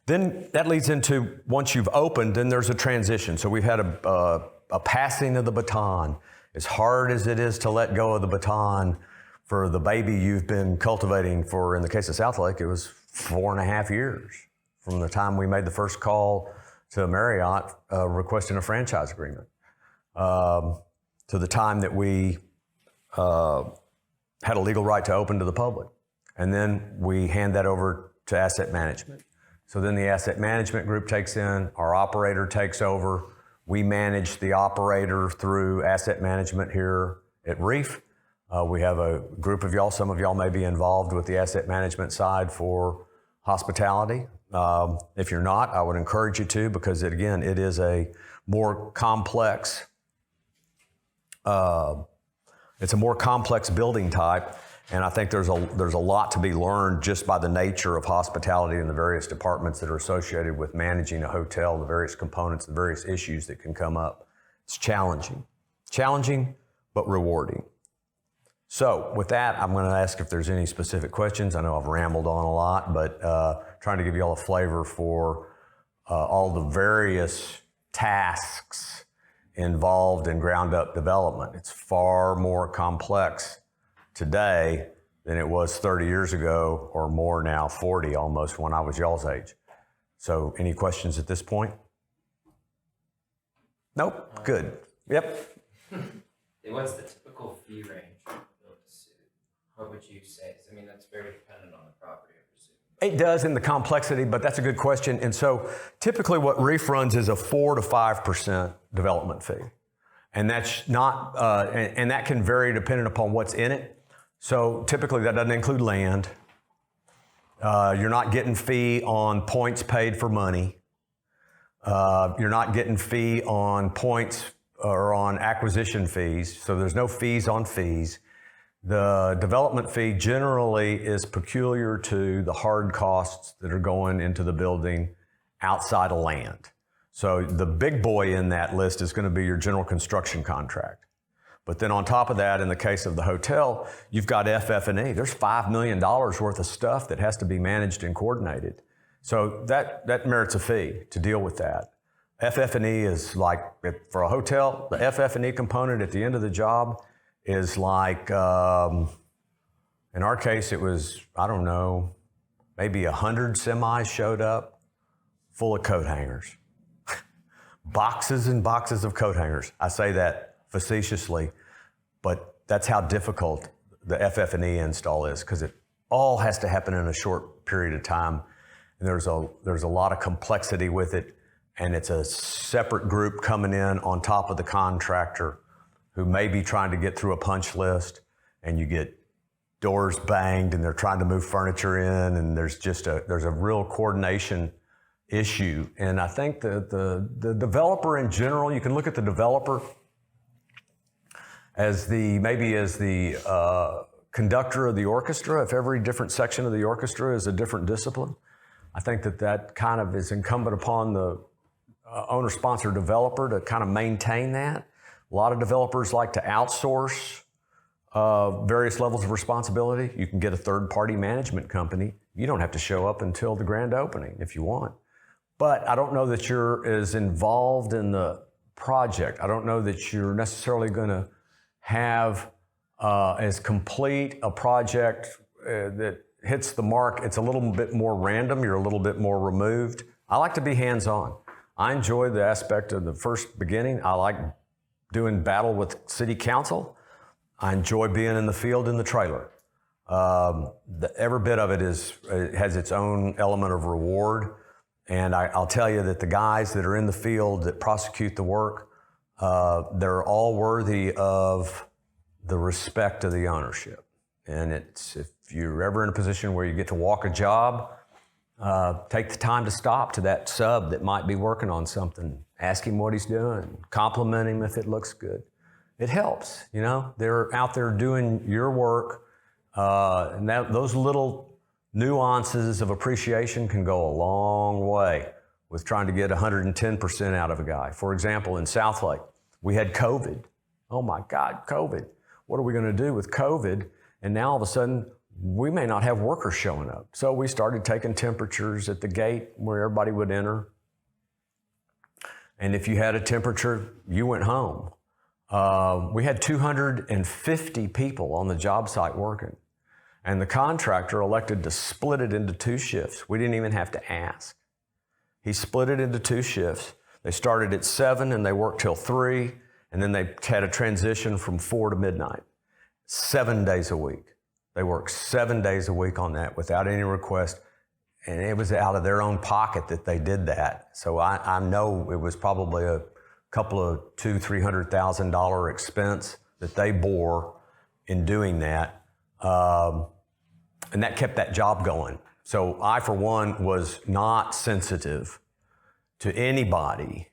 Then that leads into, once you've opened, then there's a transition. So we've had a passing of the baton. As hard as it is to let go of the baton for the baby you've been cultivating for, in the case of Southlake, it was 4.5 years from the time we made the first call to Marriott requesting a franchise agreement, to the time that we had a legal right to open to the public. And then we hand that over to asset management. So then the asset management group takes in, our operator takes over. We manage the operator through asset management here at RREAF. We have a group of y'all, some of y'all may be involved with the asset management side for hospitality. If you're not, I would encourage you to, because it is a more complex, it's a more complex building type. And I think there's a lot to be learned just by the nature of hospitality and the various departments that are associated with managing a hotel, the various components, the various issues that can come up. It's challenging, but rewarding. So with that, I'm going to ask if there's any specific questions. I know I've rambled on a lot, but trying to give you all a flavor for all the various tasks involved in ground up development. It's far more complex today than it was 30 years ago, or more now, 40 almost, when I was y'all's age. So any questions at this point? Nope, good. Yep. What's the typical fee range for build to suit? What would you say? I mean, that's very dependent on the property, I presume. It does in the complexity, but that's a good question. And so typically what RREAF runs is a 4 to 5% development fee. And that's not, and that can vary depending upon what's in it. So typically that doesn't include land. You're not getting fee on points paid for money. You're not getting fee on points or on acquisition fees. So there's no fees on fees. The development fee generally is peculiar to the hard costs that are going into the building outside of land. So the big boy in that list is going to be your general construction contract. But then on top of that, in the case of the hotel, you've got FF&E. There's $5 million worth of stuff that has to be managed and coordinated. So that merits a fee to deal with that. FF&E is like, for a hotel, the FF&E component at the end of the job is like, in our case, it was, I don't know, maybe 100 semis showed up full of coat hangers. Boxes and boxes of coat hangers. I say that facetiously, but that's how difficult the FF&E install is, because it all has to happen in a short period of time. And there's a lot of complexity with it, and it's a separate group coming in on top of the contractor who may be trying to get through a punch list, and you get doors banged and they're trying to move furniture in, and there's a real coordination issue. And I think the developer in general, you can look at the developer as the conductor of the orchestra. If every different section of the orchestra is a different discipline, I think that kind of is incumbent upon the owner-sponsor developer to kind of maintain that. A lot of developers like to outsource various levels of responsibility. You can get a third-party management company. You don't have to show up until the grand opening if you want. But I don't know that you're as involved in the project. I don't know that you're necessarily going to have as complete a project that hits the mark. It's a little bit more random. You're a little bit more removed. I like to be hands-on. I enjoy the aspect of the first beginning. I like doing battle with city council. I enjoy being in the field in the trailer. Every bit of it has its own element of reward. And I'll tell you that the guys that are in the field that prosecute the work, they're all worthy of the respect of the ownership. And if you're ever in a position where you get to walk a job, take the time to stop to that sub that might be working on something. Ask him what he's doing. Compliment him if it looks good. It helps, you know. They're out there doing your work. And those little nuances of appreciation can go a long way with trying to get 110% out of a guy. For example, in Southlake, we had COVID. Oh my God, COVID. What are we going to do with COVID? And now all of a sudden, we may not have workers showing up. So we started taking temperatures at the gate where everybody would enter. And if you had a temperature, you went home. We had 250 people on the job site working. And the contractor elected to split it into 2 shifts. We didn't even have to ask. He split it into 2 shifts. They started at 7 and they worked till 3. And then they had a transition from 4 to midnight. 7 days a week. They worked 7 days a week on that without any request. And it was out of their own pocket that they did that. So I know it was probably a couple of $200,000-$300,000 expense that they bore in doing that. And that kept that job going. So I, for one, was not sensitive to anybody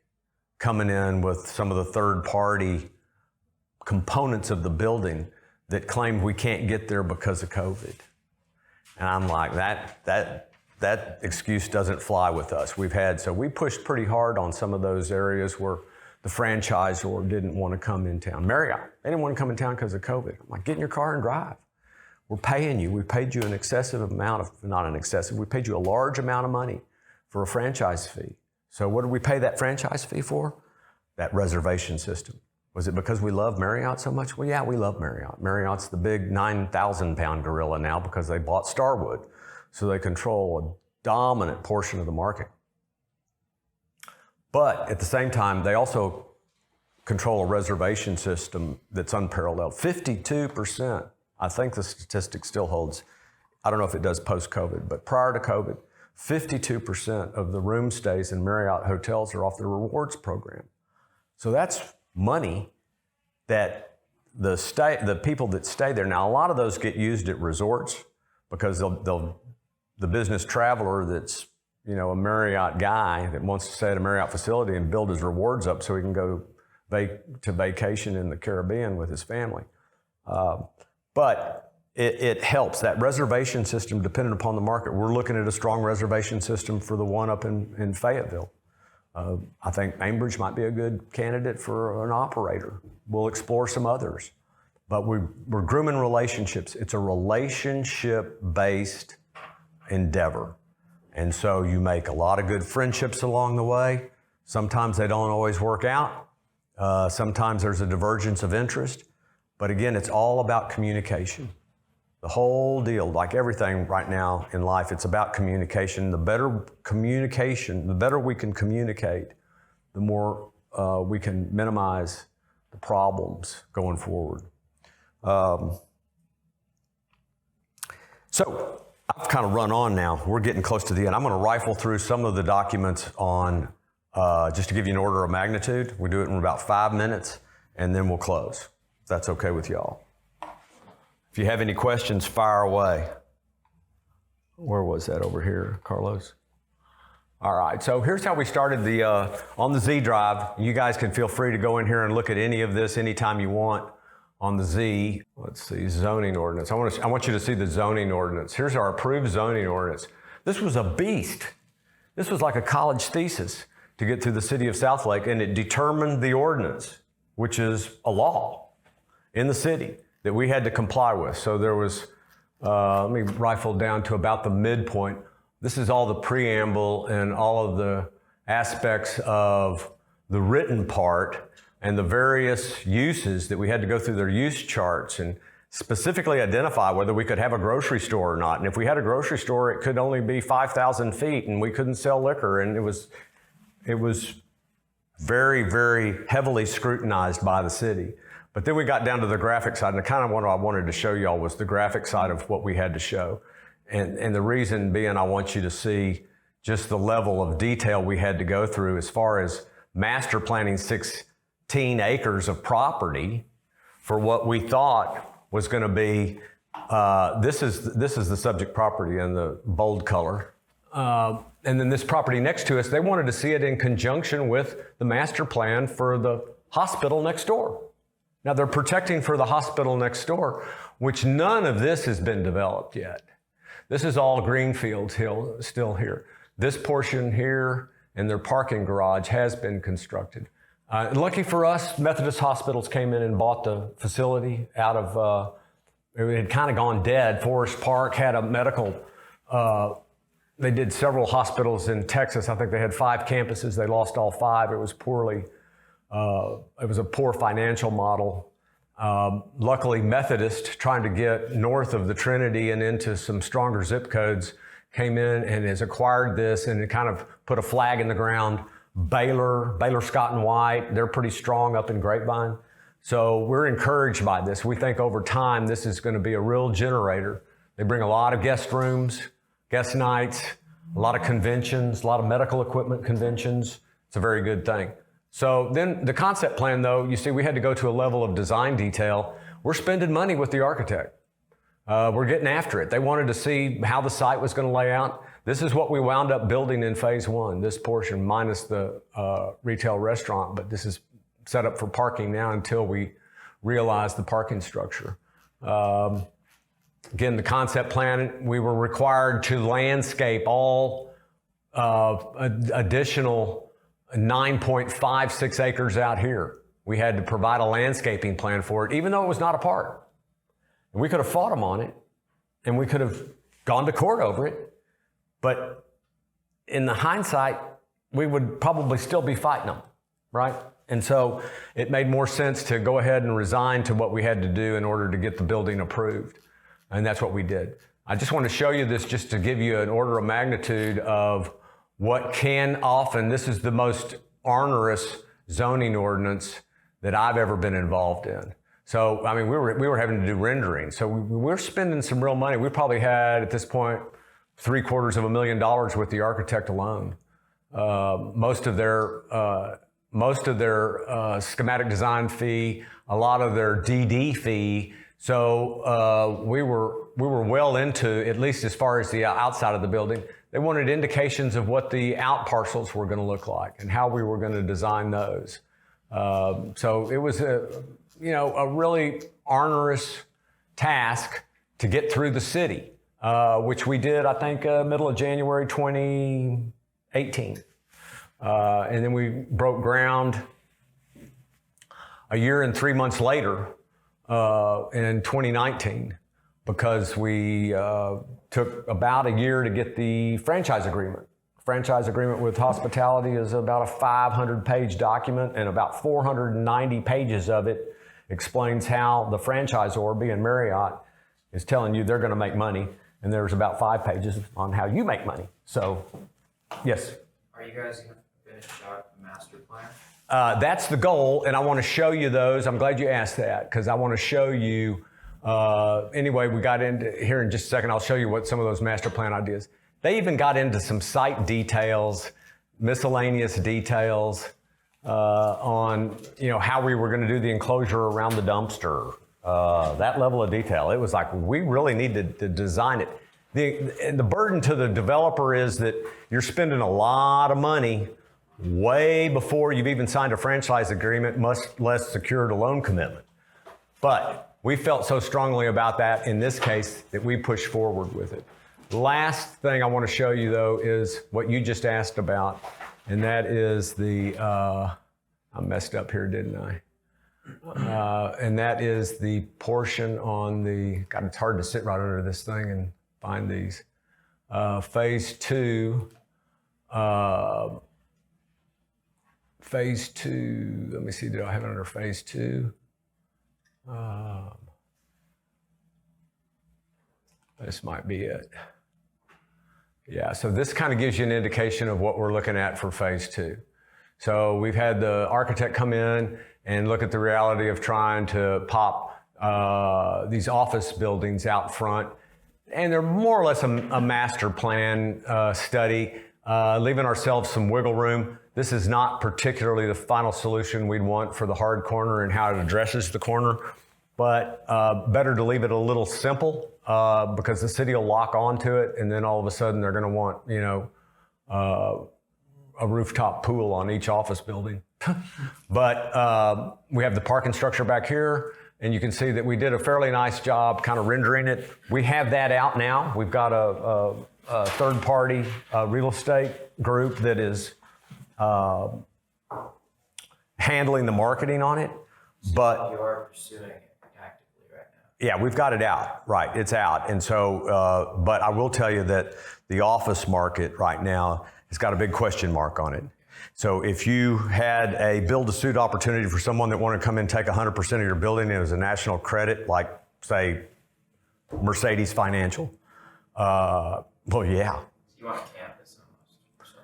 coming in with some of the third-party components of the building that claimed we can't get there because of COVID. And I'm like, that excuse doesn't fly with us. So we pushed pretty hard on some of those areas where the franchisor didn't want to come in town. Marriott, they didn't want to come in town because of COVID. I'm like, get in your car and drive. We're paying you. We paid you an excessive amount of, not an excessive, we paid you a large amount of money for a franchise fee. So what did we pay that franchise fee for? That reservation system. Was it because we love Marriott so much? Well, yeah, we love Marriott. Marriott's the big 9,000-pound gorilla now because they bought Starwood. So they control a dominant portion of the market. But at the same time, they also control a reservation system that's unparalleled. 52%, I think the statistic still holds. I don't know if it does post-COVID, but prior to COVID, 52% of the room stays in Marriott hotels are off the rewards program. So that's money that the people that stay there. Now, a lot of those get used at resorts because the business traveler that's, a Marriott guy that wants to stay at a Marriott facility and build his rewards up so he can go to vacation in the Caribbean with his family. But it helps. That reservation system, depending upon the market, we're looking at a strong reservation system for the one up in Fayetteville. I think Bainbridge might be a good candidate for an operator. We'll explore some others. But we're grooming relationships. It's a relationship-based endeavor. And so you make a lot of good friendships along the way. Sometimes they don't always work out. Sometimes there's a divergence of interest. But again, it's all about communication. The whole deal, like everything right now in life, it's about communication. The better we can communicate, the more we can minimize the problems going forward. So I've kind of run on now. We're getting close to the end. I'm going to rifle through some of the documents on, just to give you an order of magnitude. We do it in about 5 minutes, and then we'll close. If that's okay with y'all. If you have any questions, fire away. Where was that over here, Carlos? All right, so here's how we started on the Z drive. You guys can feel free to go in here and look at any of this anytime you want on the Z. Let's see, zoning ordinance. I want you to see the zoning ordinance. Here's our approved zoning ordinance. This was a beast. This was like a college thesis to get through the city of Southlake, and it determined the ordinance, which is a law in the city that we had to comply with. So there was, let me rifle down to about the midpoint. This is all the preamble and all of the aspects of the written part and the various uses that we had to go through their use charts and specifically identify whether we could have a grocery store or not. And if we had a grocery store, it could only be 5,000 feet and we couldn't sell liquor. And it was very, very heavily scrutinized by the city. But then we got down to the graphic side, and the kind of what I wanted to show y'all was the graphic side of what we had to show. And the reason being, I want you to see just the level of detail we had to go through as far as master planning 16 acres of property for what we thought was going to be, this is the subject property in the bold color. And then this property next to us, they wanted to see it in conjunction with the master plan for the hospital next door. Now they're protecting for the hospital next door, which none of this has been developed yet. This is all greenfield still here. This portion here and their parking garage has been constructed. Lucky for us, Methodist Hospitals came in and bought the facility out of It had kind of gone dead. Forest Park had a medical, they did several hospitals in Texas. I think they had 5 campuses. They lost all 5. It was it was a poor financial model. Luckily, Methodist, trying to get north of the Trinity and into some stronger zip codes, came in and has acquired this, and it kind of put a flag in the ground. Baylor, Scott and White, they're pretty strong up in Grapevine. So we're encouraged by this. We think over time this is going to be a real generator. They bring a lot of guest rooms, guest nights, a lot of conventions, a lot of medical equipment conventions. It's a very good thing. So then the concept plan, though, you see, we had to go to a level of design detail. We're spending money with the architect. We're getting after it. They wanted to see how the site was going to lay out. This is what we wound up building in phase 1, this portion minus the retail restaurant, but this is set up for parking now until we realize the parking structure. Again, the concept plan, we were required to landscape all additional 9.56 acres out here. We had to provide a landscaping plan for it, even though it was not a park. We could have fought them on it, and we could have gone to court over it, but in the hindsight, we would probably still be fighting them, right? And so it made more sense to go ahead and resign to what we had to do in order to get the building approved. And that's what we did. I just want to show you this just to give you an order of magnitude of what can often, this is the most onerous zoning ordinance that I've ever been involved in. So, I mean, we were having to do rendering. So we're spending some real money. We probably had, at this point, $750,000 with the architect alone. Most of their schematic design fee, a lot of their DD fee. So we were well into, at least as far as the outside of the building. They wanted indications of what the out parcels were going to look like and how we were going to design those. So it was a really onerous task to get through the city, which we did, I think, middle of January 2018. And then we broke ground a year and 3 months later in 2019 because we took about a year to get the franchise agreement. Franchise agreement with hospitality is about a 500-page document, and about 490 pages of it explains how the franchisor, being Marriott, is telling you they're going to make money, and there's about 5 pages on how you make money. So, yes? Are you guys going to finish out the master plan? That's the goal, and I want to show you those. I'm glad you asked that, because I want to show you, anyway, we got into here in just a second. I'll show you what some of those master plan ideas. They even got into some site details, miscellaneous details on, how we were going to do the enclosure around the dumpster. That level of detail. It was like, we really needed to design it. The burden to the developer is that you're spending a lot of money way before you've even signed a franchise agreement, much less secured a loan commitment. But we felt so strongly about that in this case that we pushed forward with it. The last thing I want to show you, though, is what you just asked about, and that is the, I messed up here, didn't I? And that is the portion on the, God, it's hard to sit right under this thing and find these. Phase 2, let me see, did I have it under phase 2? This might be it. Yeah, so this kind of gives you an indication of what we're looking at for phase 2. So we've had the architect come in and look at the reality of trying to pop these office buildings out front. And they're more or less a master plan study, leaving ourselves some wiggle room. This is not particularly the final solution we'd want for the hard corner and how it addresses the corner, but better to leave it a little simple because the city will lock onto it, and then all of a sudden they're going to want, a rooftop pool on each office building. But we have the parking structure back here, and you can see that we did a fairly nice job kind of rendering it. We have that out now. We've got a third-party real estate group that is handling the marketing on it. So but you are pursuing it actively right now? Yeah, we've got it out. Right, it's out. And so, but I will tell you that the office market right now has got a big question mark on it. So if you had a build-to-suit opportunity for someone that wanted to come in and take 100% of your building, and it was a national credit, like, say, Mercedes Financial, well, yeah. You want a campus almost. So.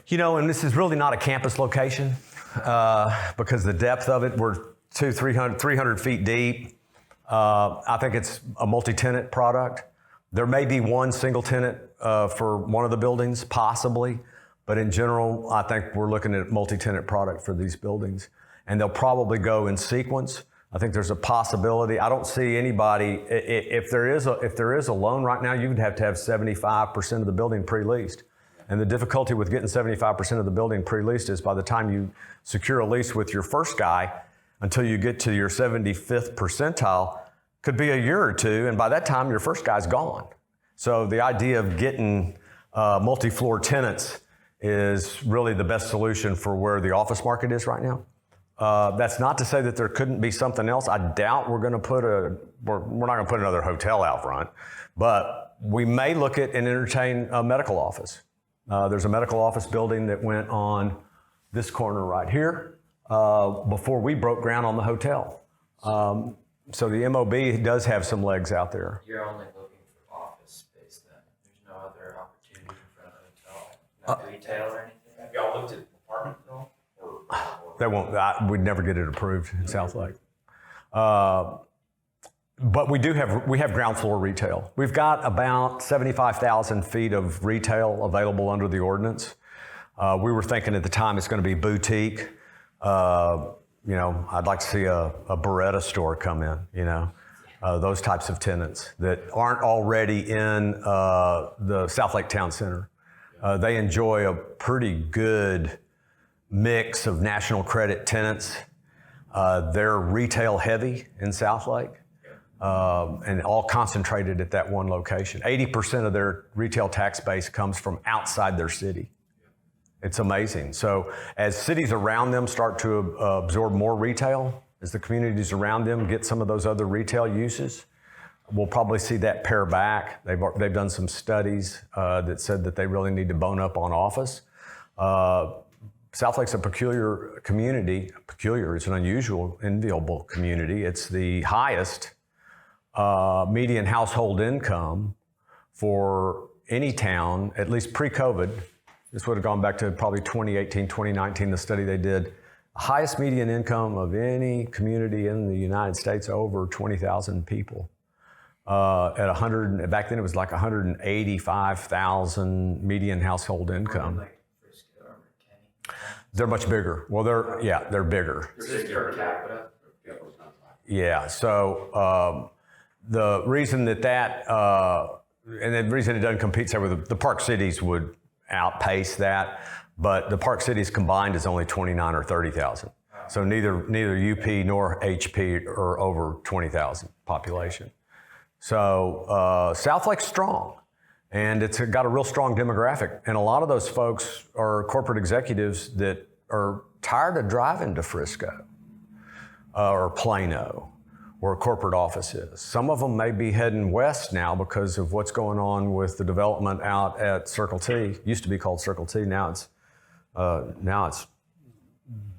You know, and this is really not a campus location because the depth of it, we're 300 feet deep. I think it's a multi-tenant product. There may be one single tenant for one of the buildings, possibly, but in general, I think we're looking at multi-tenant product for these buildings, and they'll probably go in sequence. I think there's a possibility. I don't see anybody. If there is a loan right now, you would have to have 75% of the building pre-leased. And the difficulty with getting 75% of the building pre-leased is by the time you secure a lease with your first guy, until you get to your 75th percentile, could be a year or two, and by that time your first guy's gone. So the idea of getting multi-floor tenants is really the best solution for where the office market is right now. That's not to say that there couldn't be something else. I doubt we're not going to put another hotel out front, but we may look at and entertain a medical office. There's a medical office building that went on this corner right here before we broke ground on the hotel. So the MOB does have some legs out there. You're only looking for office space then. There's no other opportunity in front of the hotel, not retail or anything. Have y'all looked at apartment at all? Or They won't. We'd never get it approved in South Lake. But we have ground floor retail. We've got about 75,000 feet of retail available under the ordinance. We were thinking at the time it's going to be boutique. You know, I'd like to see a Beretta store come in, you know, those types of tenants that aren't already in the South Lake Town Center. They enjoy a pretty good mix of national credit tenants. They're retail heavy in South Lake and all concentrated at that one location. 80% of their retail tax base comes from outside their city. It's amazing. So as cities around them start to absorb more retail, as the communities around them get some of those other retail uses, we'll probably see that pare back. They've done some studies that said that they really need to bone up on office. South Lake's a peculiar community. Peculiar, it's an unusual, enviable community. It's the highest median household income for any town, at least pre-COVID. This would have gone back to probably 2018, 2019, the study they did. Highest median income of any community in the United States, over 20,000 people. At 100, back then it was like 185,000 median household income. Like Frisco or McKinney. They're much bigger. Well, they're bigger. This is per capita. Yeah, so the reason and the reason it doesn't compete, say, with the Park Cities would outpace that, but the Park Cities combined is only 29 or 30,000. So neither UP nor HP are over 20,000 population. So South Lake's strong, and it's got a real strong demographic. And a lot of those folks are corporate executives that are tired of driving to Frisco or Plano, where a corporate office is. Some of them may be heading west now because of what's going on with the development out at Circle T. Used to be called Circle T. Now it's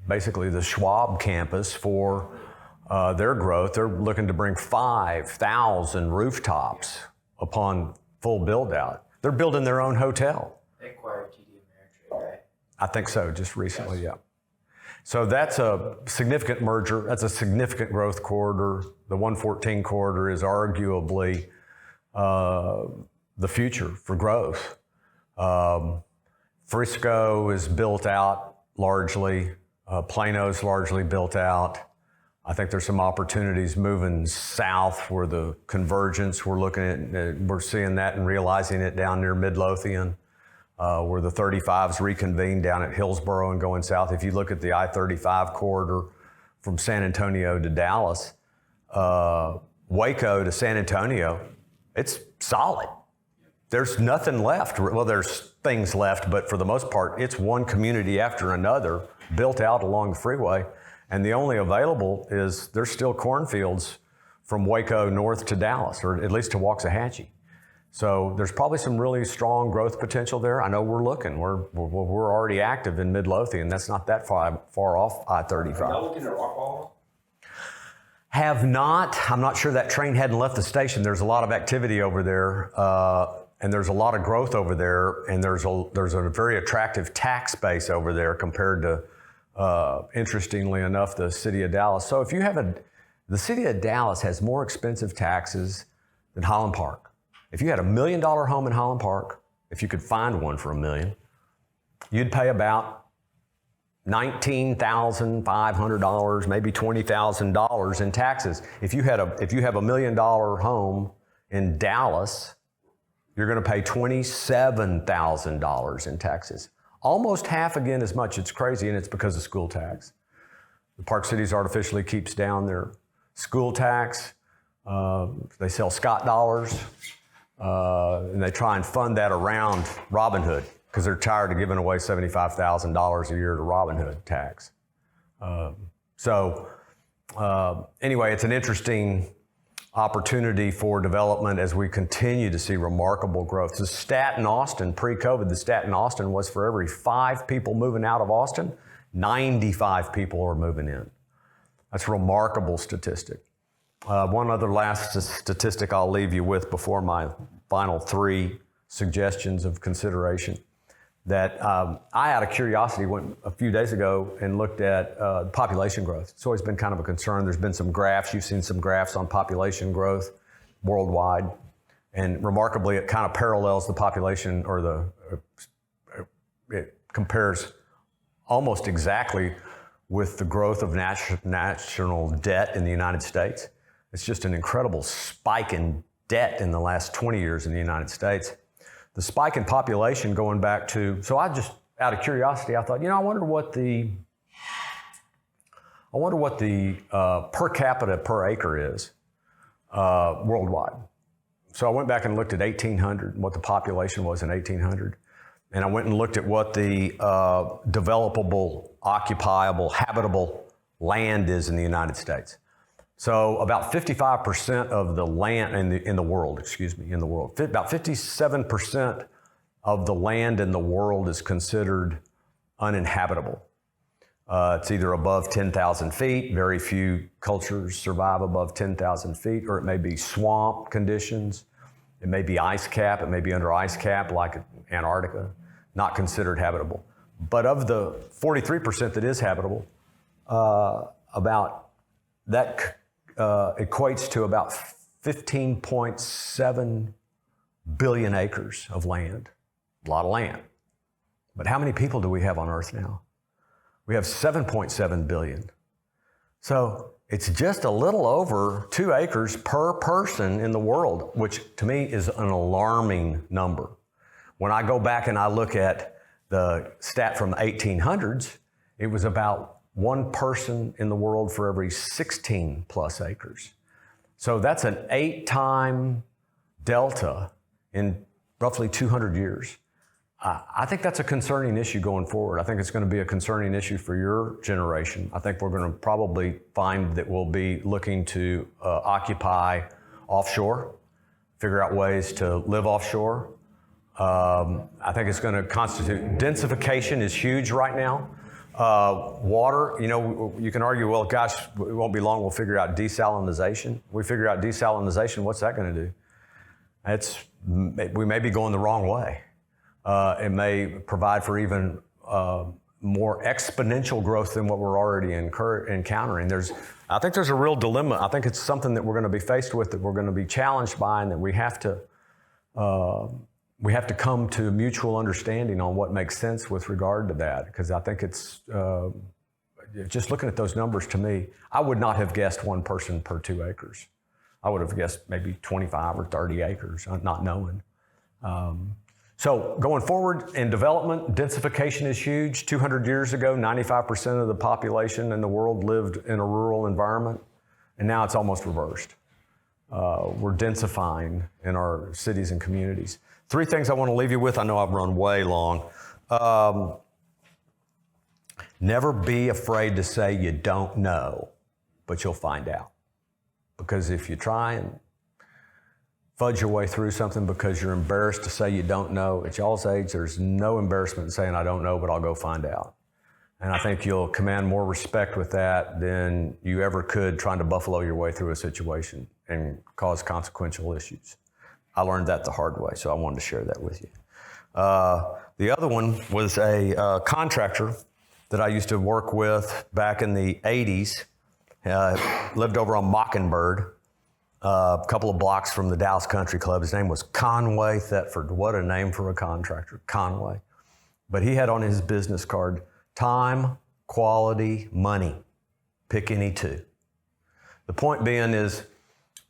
basically the Schwab campus for their growth. They're looking to bring 5,000 rooftops upon full build out. They're building their own hotel. They acquired TD Ameritrade, right? I think so, just recently, yeah. So that's a significant merger. That's a significant growth corridor. The 114 corridor is arguably the future for growth. Frisco is built out largely. Plano's largely built out. I think there's some opportunities moving south where the convergence, we're seeing that and realizing it down near Midlothian. Where the 35s reconvene down at Hillsborough and going south. If you look at the I-35 corridor from San Antonio to Dallas, Waco to San Antonio, it's solid. There's nothing left. Well, there's things left, but for the most part, it's one community after another built out along the freeway. And the only available is there's still cornfields from Waco north to Dallas, or at least to Waxahachie. So there's probably some really strong growth potential there. I know we're looking. We're already active in Midlothian. That's not that far off I-35. Are y'all looking at Rockwall? Have not. I'm not sure that train hadn't left the station. There's a lot of activity over there, and there's a lot of growth over there, and there's a very attractive tax base over there compared to, interestingly enough, the city of Dallas. So if you have the city of Dallas has more expensive taxes than Highland Park. If you had $1 million home in Highland Park, if you could find one for $1 million, you'd pay about $19,500, maybe $20,000 in taxes. If you have $1 million home in Dallas, you're going to pay $27,000 in taxes. Almost half again as much. It's crazy, and it's because of school tax. The Park Cities artificially keeps down their school tax. They sell Scott dollars, and they try and fund that around Robin Hood, because they're tired of giving away $75,000 a year to Robin Hood tax. Anyway, it's an interesting opportunity for development as we continue to see remarkable growth. The stat in Austin, pre-COVID, the stat in Austin was for every 5 people moving out of Austin, 95 people are moving in. That's a remarkable statistic. One other last statistic I'll leave you with before my final 3 suggestions of consideration. That I, out of curiosity, went a few days ago and looked at population growth. It's always been kind of a concern. There's been some graphs. You've seen some graphs on population growth worldwide. And remarkably, it kind of parallels the population, or it compares almost exactly with the growth of national debt in the United States. It's just an incredible spike in debt in the last 20 years in the United States. The spike in population going back to, so I just, out of curiosity, I thought, I wonder what the per capita per acre is worldwide. So I went back and looked at 1800, what the population was in 1800. And I went and looked at what the developable, occupiable, habitable land is in the United States. So about 55% of the land in the world, about 57% of the land in the world is considered uninhabitable. It's either above 10,000 feet, very few cultures survive above 10,000 feet, or it may be swamp conditions, it may be ice cap, it may be under ice cap like Antarctica, not considered habitable. But of the 43% that is habitable, about that equates to about 15.7 billion acres of land. A lot of land. But how many people do we have on Earth now? We have 7.7 billion. So it's just a little over 2 acres per person in the world, which to me is an alarming number. When I go back and I look at the stat from the 1800s, it was about 1 person in the world for every 16 plus acres. So that's an 8-time delta in roughly 200 years. I think that's a concerning issue going forward. I think it's going to be a concerning issue for your generation. I think we're going to probably find that we'll be looking to occupy offshore, figure out ways to live offshore. I think it's going to constitute, densification is huge right now. Water, you can argue, well, gosh, it won't be long, we'll figure out desalinization. We figure out desalinization, what's that going to do? We may be going the wrong way. It may provide for even more exponential growth than what we're already encountering. I think there's a real dilemma. I think it's something that we're going to be faced with, that we're going to be challenged by, and that we have to come to mutual understanding on what makes sense with regard to that. Because I think it's, just looking at those numbers, to me, I would not have guessed 1 person per 2 acres. I would have guessed maybe 25 or 30 acres, not knowing. So going forward in development, densification is huge. 200 years ago, 95% of the population in the world lived in a rural environment, and now it's almost reversed. We're densifying in our cities and communities. 3 things I want to leave you with. I know I've run way long. Never be afraid to say you don't know, but you'll find out. Because if you try and fudge your way through something because you're embarrassed to say you don't know, at y'all's age, there's no embarrassment in saying I don't know, but I'll go find out. And I think you'll command more respect with that than you ever could trying to buffalo your way through a situation and cause consequential issues. I learned that the hard way, so I wanted to share that with you. The other one was a contractor that I used to work with back in the 80s. Lived over on Mockingbird, a couple of blocks from the Dallas Country Club. His name was Conway Thetford. What a name for a contractor, Conway. But he had on his business card, time, quality, money. Pick any two. The point being is,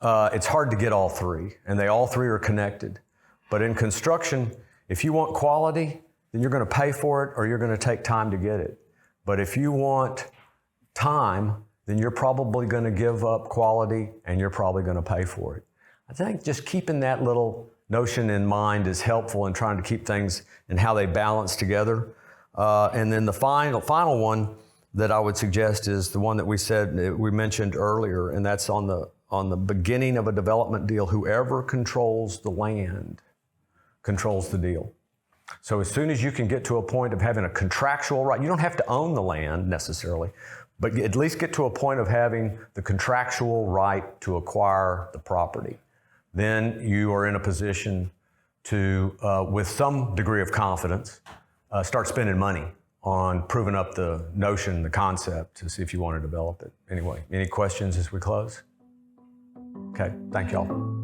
it's hard to get all three, and they all three are connected. But in construction, if you want quality, then you're going to pay for it or you're going to take time to get it. But if you want time, then you're probably going to give up quality and you're probably going to pay for it. I think just keeping that little notion in mind is helpful in trying to keep things and how they balance together. And then the final one that I would suggest is the one that we mentioned earlier, and that's on the beginning of a development deal. Whoever controls the land controls the deal. So as soon as you can get to a point of having a contractual right, you don't have to own the land necessarily, but at least get to a point of having the contractual right to acquire the property. Then you are in a position to, with some degree of confidence, start spending money on proving up the notion, the concept, to see if you want to develop it. Anyway, any questions as we close? Okay, thank y'all.